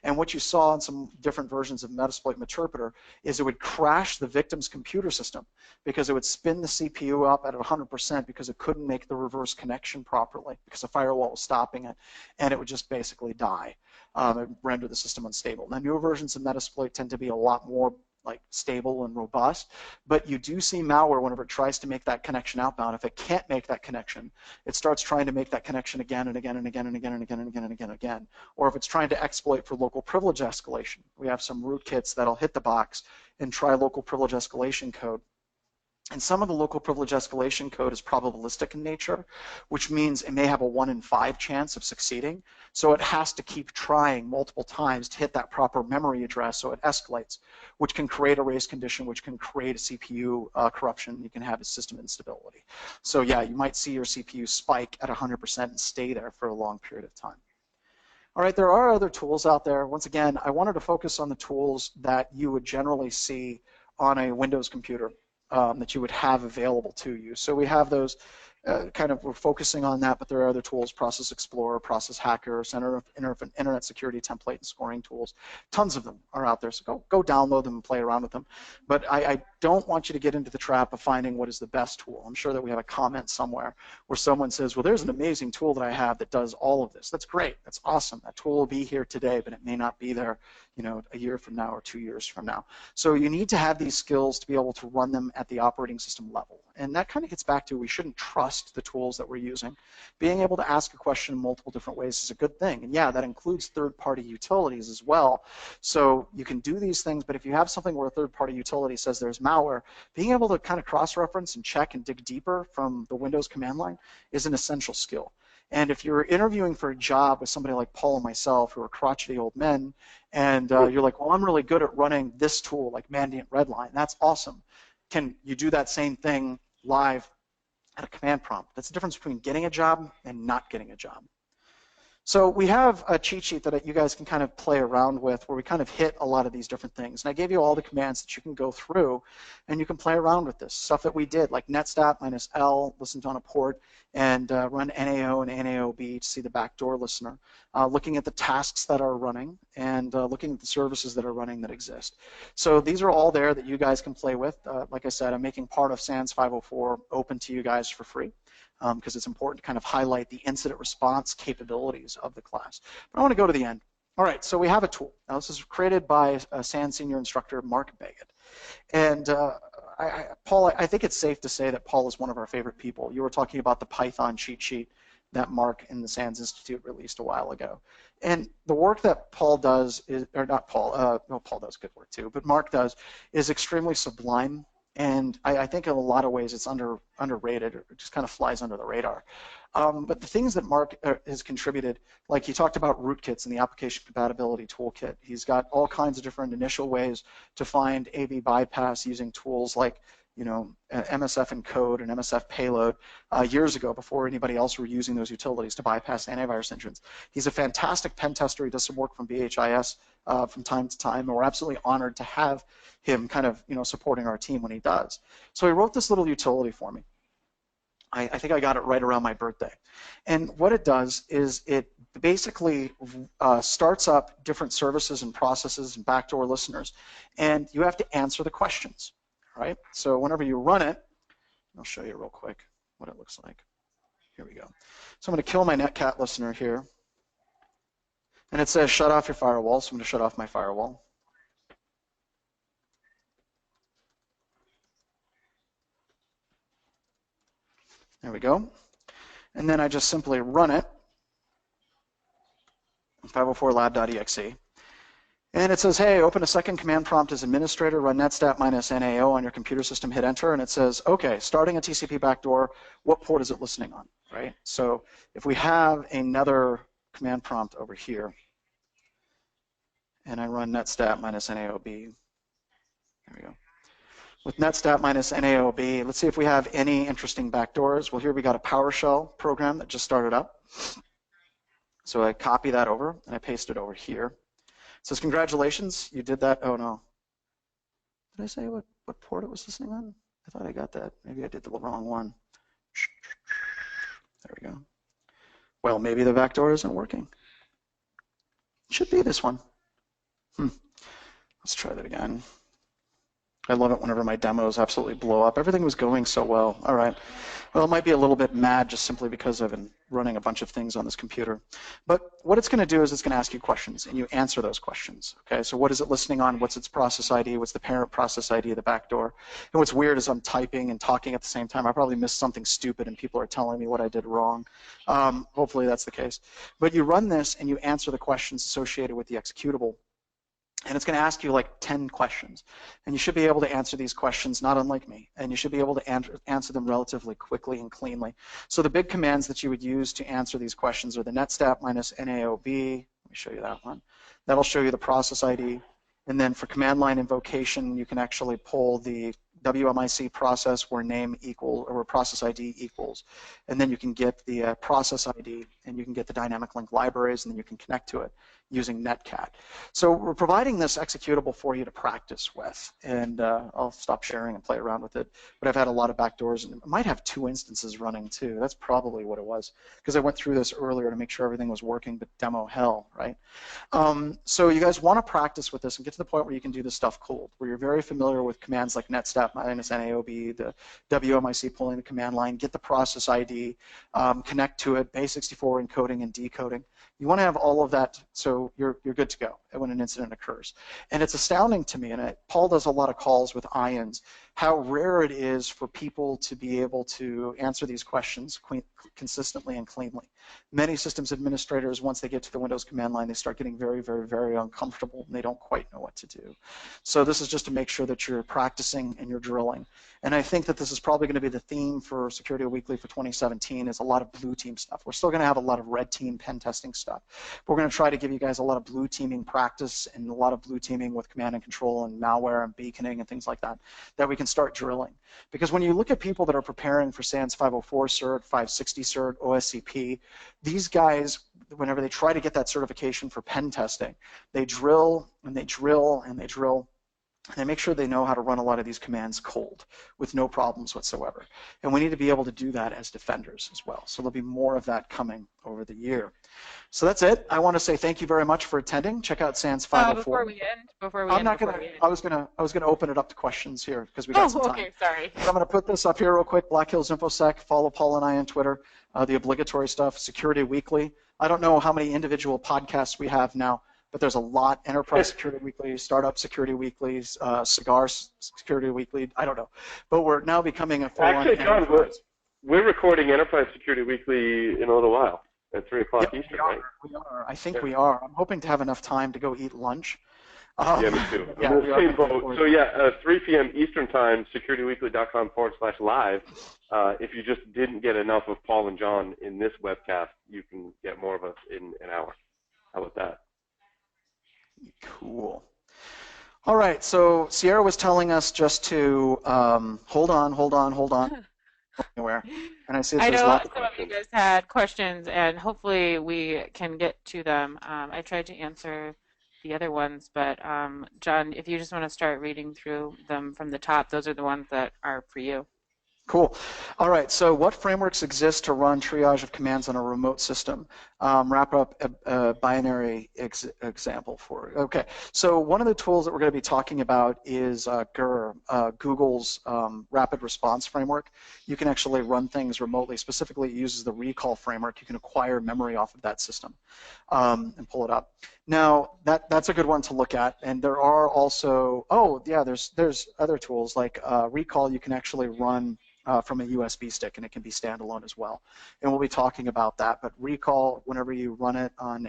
And what you saw in some different versions of Metasploit Interpreter is it would crash the victim's computer system because it would spin the CPU up at 100% because it couldn't make the reverse connection properly because the firewall was stopping it, and it would just basically die. It would render the system unstable. Now, newer versions of Metasploit tend to be a lot more like stable and robust, but you do see malware whenever it tries to make that connection outbound. If it can't make that connection, it starts trying to make that connection again and again and again and again and again and again and again and again. Or if it's trying to exploit for local privilege escalation, we have some rootkits that'll hit the box and try local privilege escalation code. And some of the local privilege escalation code is probabilistic in nature, which means it may have a 1 in 5 chance of succeeding. So it has to keep trying multiple times to hit that proper memory address so it escalates, which can create a race condition, which can create a CPU corruption. You can have a system instability. So yeah, you might see your CPU spike at 100% and stay there for a long period of time. All right, there are other tools out there. Once again, I wanted to focus on the tools that you would generally see on a Windows computer. That you would have available to you. So we have those we're focusing on that, but there are other tools, Process Explorer, Process Hacker, Center of Internet Security Template and Scoring tools. Tons of them are out there, so go download them and play around with them. But I don't want you to get into the trap of finding what is the best tool. I'm sure that we have a comment somewhere where someone says, well, there's an amazing tool that I have that does all of this. That's great. That's awesome. That tool will be here today, but it may not be there, a year from now or 2 years from now. So you need to have these skills to be able to run them at the operating system level. And that kind of gets back to we shouldn't trust the tools that we're using. Being able to ask a question in multiple different ways is a good thing. And yeah, that includes third-party utilities as well. So you can do these things, but if you have something where a third-party utility says there's malware, being able to kind of cross-reference and check and dig deeper from the Windows command line is an essential skill. And if you're interviewing for a job with somebody like Paul and myself, who are crotchety old men, and you're like, well, I'm really good at running this tool, like Mandiant Redline, that's awesome. Can you do that same thing live at a command prompt? That's the difference between getting a job and not getting a job. So we have a cheat sheet that you guys can kind of play around with where we kind of hit a lot of these different things. And I gave you all the commands that you can go through and you can play around with this. Stuff that we did, like netstat -L, listen on a port, and run NAO and NAOB to see the backdoor listener. Looking at the tasks that are running and looking at the services that are running that exist. So these are all there that you guys can play with. Like I said, I'm making part of SANS 504 open to you guys for free. Because it's important to kind of highlight the incident response capabilities of the class. But I want to go to the end. All right, so we have a tool. Now, this is created by SANS senior instructor Mark Baggett. And Paul, I think it's safe to say that Paul is one of our favorite people. You were talking about the Python cheat sheet that Mark in the SANS Institute released a while ago. And the work that Paul does, or not Paul, no, Paul does good work too, but Mark does, is extremely sublime. And I think in a lot of ways it's underrated, or it just kind of flies under the radar. But the things that Mark has contributed, like he talked about rootkits and the application compatibility toolkit. He's got all kinds of different initial ways to find AV bypass using tools like MSF encode and MSF payload years ago, before anybody else were using those utilities to bypass antivirus engines. He's a fantastic pen tester. He does some work from BHIS from time to time, and we're absolutely honored to have him kind of supporting our team when he does. So he wrote this little utility for me. I think I got it right around my birthday. And what it does is it basically starts up different services and processes and backdoor listeners, and you have to answer the questions. Right? So whenever you run it, I'll show you real quick what it looks like. Here we go. So I'm going to kill my netcat listener here. And it says shut off your firewall, so I'm going to shut off my firewall. There we go. And then I just simply run it, 504lab.exe. And it says, hey, open a second command prompt as administrator, run netstat -NAO on your computer system, hit enter, and it says, okay, starting a TCP backdoor, what port is it listening on, right? So if we have another command prompt over here, and I run netstat -NAOB, there we go. With netstat -NAOB, let's see if we have any interesting backdoors. Well, here we got a PowerShell program that just started up. So I copy that over, and I paste it over here. It says, congratulations, you did that. Oh, no. Did I say what port it was listening on? I thought I got that. Maybe I did the wrong one. There we go. Well, maybe the backdoor isn't working. It should be this one. Let's try that again. I love it whenever my demos absolutely blow up. Everything was going so well. All right. Well, it might be a little bit mad just simply because I've been running a bunch of things on this computer. But what it's going to do is it's going to ask you questions, and you answer those questions. Okay, so what is it listening on? What's its process ID? What's the parent process ID of the backdoor? And what's weird is I'm typing and talking at the same time. I probably missed something stupid, and people are telling me what I did wrong. Hopefully that's the case. But you run this, and you answer the questions associated with the executable. And it's going to ask you like 10 questions. And you should be able to answer these questions, not unlike me. And you should be able to answer them relatively quickly and cleanly. So the big commands that you would use to answer these questions are the netstat minus NAOB. Let me show you that one. That'll show you the process ID. And then for command line invocation, you can actually pull the WMIC process where name equal or where process ID equals. And then you can get the process ID, and you can get the dynamic link libraries, and then you can connect to it using netcat. So we're providing this executable for you to practice with, and I'll stop sharing and play around with it. But I've had a lot of backdoors, and I might have 2 instances running too. That's probably what it was, because I went through this earlier to make sure everything was working, but demo hell, right? So you guys want to practice with this and get to the point where you can do this stuff cold, where you're very familiar with commands like netstat minus NAOB, the WMIC pulling the command line, get the process ID, connect to it, base64 encoding and decoding. You want to have all of that so you're good to go when an incident occurs. And it's astounding to me, and Paul does a lot of calls with IONS, how rare it is for people to be able to answer these questions consistently and cleanly. Many systems administrators, once they get to the Windows command line, they start getting very, very, very uncomfortable, and they don't quite know what to do. So this is just to make sure that you're practicing and you're drilling. And I think that this is probably going to be the theme for Security Weekly for 2017 is a lot of blue team stuff. We're still going to have a lot of red team pen testing stuff. But we're going to try to give you guys a lot of blue teaming practice and a lot of blue teaming with command and control and malware and beaconing and things like that, that we can start drilling. Because when you look at people that are preparing for SANS 504 cert, 560 cert, OSCP, these guys, whenever they try to get that certification for pen testing, they drill and they drill and they drill. And they make sure they know how to run a lot of these commands cold with no problems whatsoever. And we need to be able to do that as defenders as well. So there'll be more of that coming over the year. So that's it. I want to say thank you very much for attending. Check out SANS 504. I was gonna open it up to questions here because we got some time. Okay, sorry. So I'm going to put this up here real quick. Black Hills InfoSec. Follow Paul and I on Twitter. The obligatory stuff. Security Weekly. I don't know how many individual podcasts we have now, but there's a lot. Enterprise Security Weekly, Startup Security Weekly, Cigar Security Weekly, I don't know. But we're now becoming a full-on Actually, John, we're recording Enterprise Security Weekly in a little while at 3 o'clock Eastern, right? We are. I think we are. I'm hoping to have enough time to go eat lunch. Yeah, me too. I'm in the same boat. So yeah, 3 p.m. Eastern Time, securityweekly.com/live. If you just didn't get enough of Paul and John in this webcast, you can get more of us in an hour. How about that? Cool. All right, so Sierra was telling us just to hold on. Anywhere. And I see I there's know lots of some of you guys had questions, and hopefully we can get to them. I tried to answer the other ones, but John, if you just want to start reading through them from the top, those are the ones that are for you. Cool. All right, so what frameworks exist to run triage of commands on a remote system? Wrap up a binary example for it. Okay, so one of the tools that we're going to be talking about is GRR, Google's rapid response framework. You can actually run things remotely. Specifically, it uses the recall framework. You can acquire memory off of that system and pull it up. Now, that's a good one to look at, and there are also, there's other tools like recall. You can actually run from a USB stick, and it can be standalone as well. And we'll be talking about that. But recall, whenever you run it on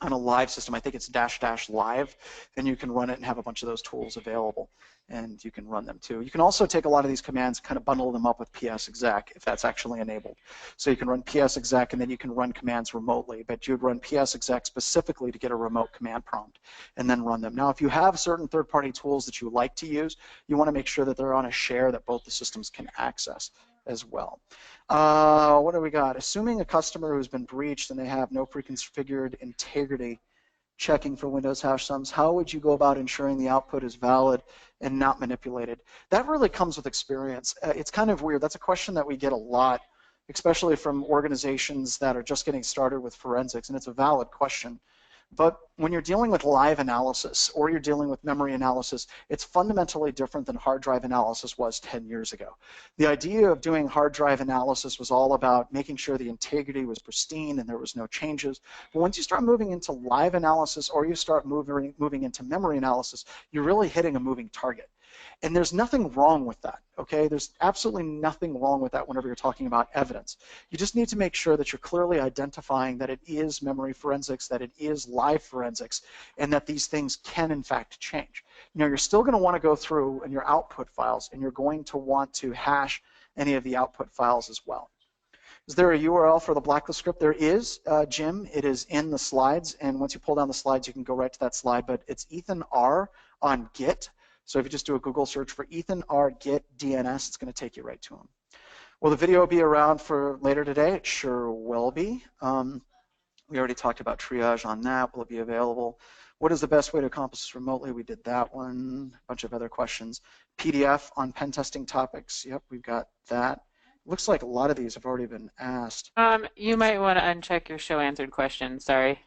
a live system, I think it's -- live, and you can run it and have a bunch of those tools available, and you can run them too. You can also take a lot of these commands, kind of bundle them up with psexec if that's actually enabled. So you can run psexec, and then you can run commands remotely, but you'd run psexec specifically to get a remote command prompt and then run them. Now, if you have certain third-party tools that you like to use, you want to make sure that they're on a share that both the systems can access as well. What do we got? Assuming a customer who's been breached and they have no pre-configured integrity checking for Windows hash sums, how would you go about ensuring the output is valid and not manipulated? That really comes with experience. It's kind of weird. That's a question that we get a lot, especially from organizations that are just getting started with forensics, and it's a valid question. But when you're dealing with live analysis or you're dealing with memory analysis, it's fundamentally different than hard drive analysis was 10 years ago. The idea of doing hard drive analysis was all about making sure the integrity was pristine and there was no changes. But once you start moving into live analysis or you start moving into memory analysis, you're really hitting a moving target. And there's nothing wrong with that, okay? There's absolutely nothing wrong with that whenever you're talking about evidence. You just need to make sure that you're clearly identifying that it is memory forensics, that it is live forensics, and that these things can, in fact, change. You know, you're still going to want to go through in your output files, and you're going to want to hash any of the output files as well. Is there a URL for the blacklist script? There is, Jim. It is in the slides, and once you pull down the slides, you can go right to that slide, but it's Ethan R. on Git. So if you just do a Google search for Ethan R. Git DNS, it's going to take you right to him. Will the video be around for later today? It sure will be. We already talked about triage on that. Will it be available? What is the best way to accomplish this remotely? We did that one. A bunch of other questions. PDF on pen testing topics. Yep, we've got that. Looks like a lot of these have already been asked. You might want to uncheck your show answered questions. Sorry.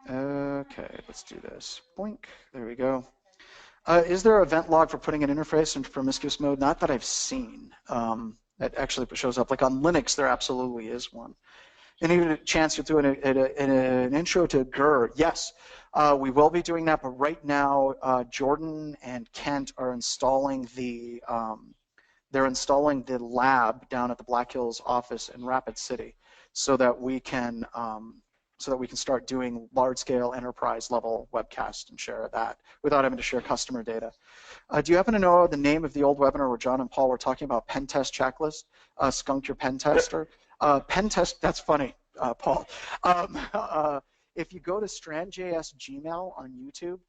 Okay, let's do this. Boink. There we go. Is there an event log for putting an interface into promiscuous mode? Not that I've seen. That actually shows up. Like on Linux, there absolutely is one. And even a chance you'll do an intro to GER. Yes, we will be doing that. But right now, Jordan and Kent are installing the lab down at the Black Hills office in Rapid City, so that we can start doing large-scale enterprise-level webcasts and share that without having to share customer data. Do you happen to know the name of the old webinar where John and Paul were talking about pen test checklist? Skunk your pen tester. Pen test. That's funny, Paul. If you go to Strand.js Gmail on YouTube,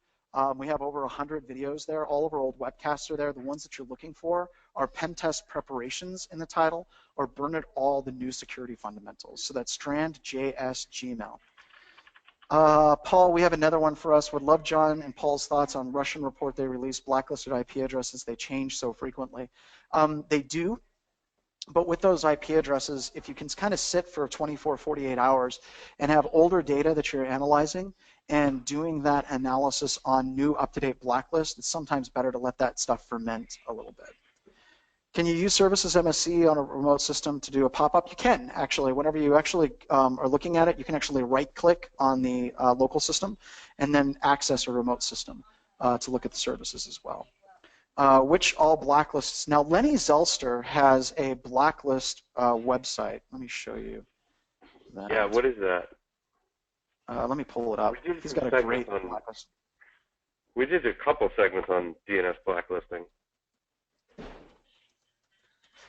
we have over 100 videos there. All of our old webcasts are there. The ones that you're looking for are pen test preparations in the title, or Burn It All, the new security fundamentals. So that's Strand.js Gmail. Paul, we have another one for us. Would love John and Paul's thoughts on Russian report they released blacklisted IP addresses. They change so frequently. They do. But with those IP addresses, if you can kind of sit for 24, 48 hours and have older data that you're analyzing and doing that analysis on new up-to-date blacklists, it's sometimes better to let that stuff ferment a little bit. Can you use services MSC on a remote system to do a pop-up? You can, actually. Whenever you actually are looking at it, you can actually right-click on the local system and then access a remote system to look at the services as well. Which all blacklists? Now, Lenny Zelster has a blacklist website. Let me show you that. Yeah, what is that? Let me pull it up. He's got a great blacklist. We did a couple segments on DNS blacklisting.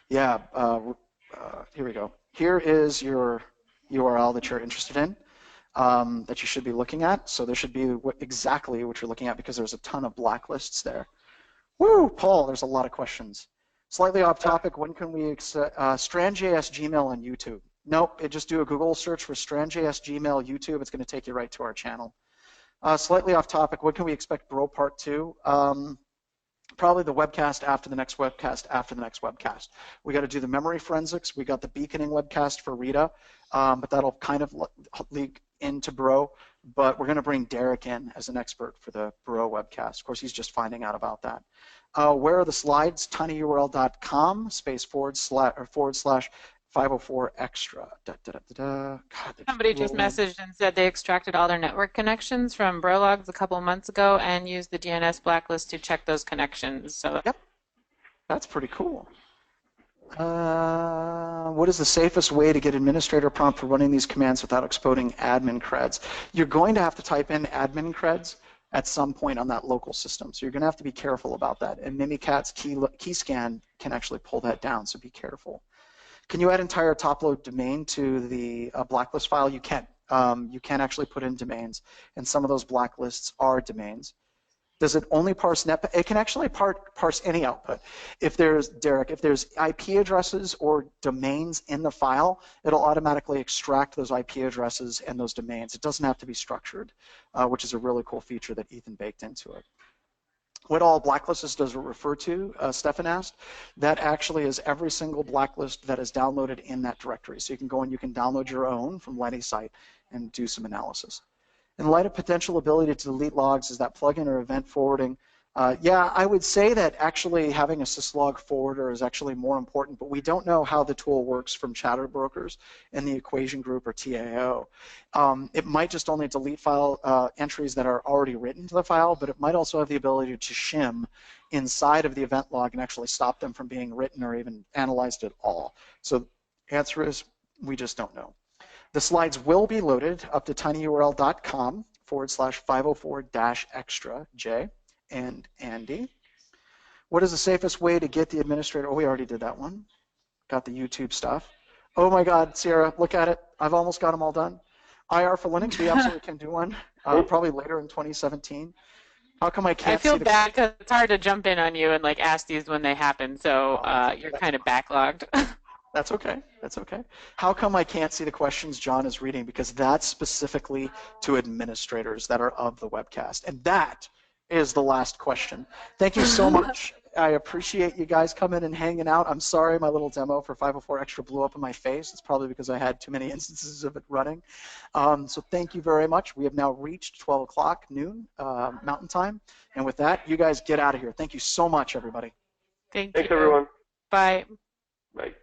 Yeah, here we go. Here is your URL that you're interested in, that you should be looking at. So there should be exactly what you're looking at, because there's a ton of blacklists there. Woo, Paul, there's a lot of questions. Slightly off topic, when can we accept Strand.js Gmail on YouTube? Nope, just do a Google search for Strand.js Gmail YouTube. It's going to take you right to our channel. Slightly off topic, when can we expect Bro Part 2? Probably the webcast after the next webcast after the next webcast. We got to do the memory forensics. We got the beaconing webcast for Rita, but that'll kind of leak into Bro. But we're going to bring Derek in as an expert for the Bro webcast. Of course, he's just finding out about that. Where are the slides? tinyurl.com//504extra. Somebody just messaged and said they extracted all their network connections from Brologs a couple of months ago and used the DNS blacklist to check those connections. So yep, that's pretty cool. What is the safest way to get administrator prompt for running these commands without exposing admin creds? You're going to have to type in admin creds at some point on that local system, so you're going to have to be careful about that. And Mimikatz Keyscan can actually pull that down, so be careful. Can you add entire top-load domain to the blacklist file? You can. You can actually put in domains, and some of those blacklists are domains. Does it only parse net? It can actually parse any output. If there's, Derek, if there's IP addresses or domains in the file, it'll automatically extract those IP addresses and those domains. It doesn't have to be structured, which is a really cool feature that Ethan baked into it. What all blacklists does it refer to, Stefan asked? That actually is every single blacklist that is downloaded in that directory. So you can go and you can download your own from Lenny's site and do some analysis. In light of potential ability to delete logs, is that plugin or event forwarding? Yeah, I would say that actually having a syslog forwarder is actually more important, but we don't know how the tool works from chatter brokers in the equation group or TAO. It might just only delete file entries that are already written to the file, but it might also have the ability to shim inside of the event log and actually stop them from being written or even analyzed at all. So the answer is we just don't know. The slides will be loaded up to tinyurl.com/504-extra-J and Andy. What is the safest way to get the administrator? Oh, we already did that one. Got the YouTube stuff. Oh my God, Sierra, look at it. I've almost got them all done. IR for Linux, we absolutely can do one, probably later in 2017. How come I can't I feel see the... bad because it's hard to jump in on you and like ask these when they happen, so you're kind of backlogged. That's okay. That's okay. How come I can't see the questions John is reading? Because that's specifically to administrators that are of the webcast. And that is the last question. Thank you so much. I appreciate you guys coming and hanging out. I'm sorry my little demo for 504 Extra blew up in my face. It's probably because I had too many instances of it running. So thank you very much. We have now reached 12 o'clock noon Mountain Time. And with that, you guys get out of here. Thank you so much, everybody. Thanks, everyone. Bye. Bye.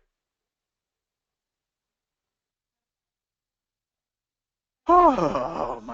Oh, my.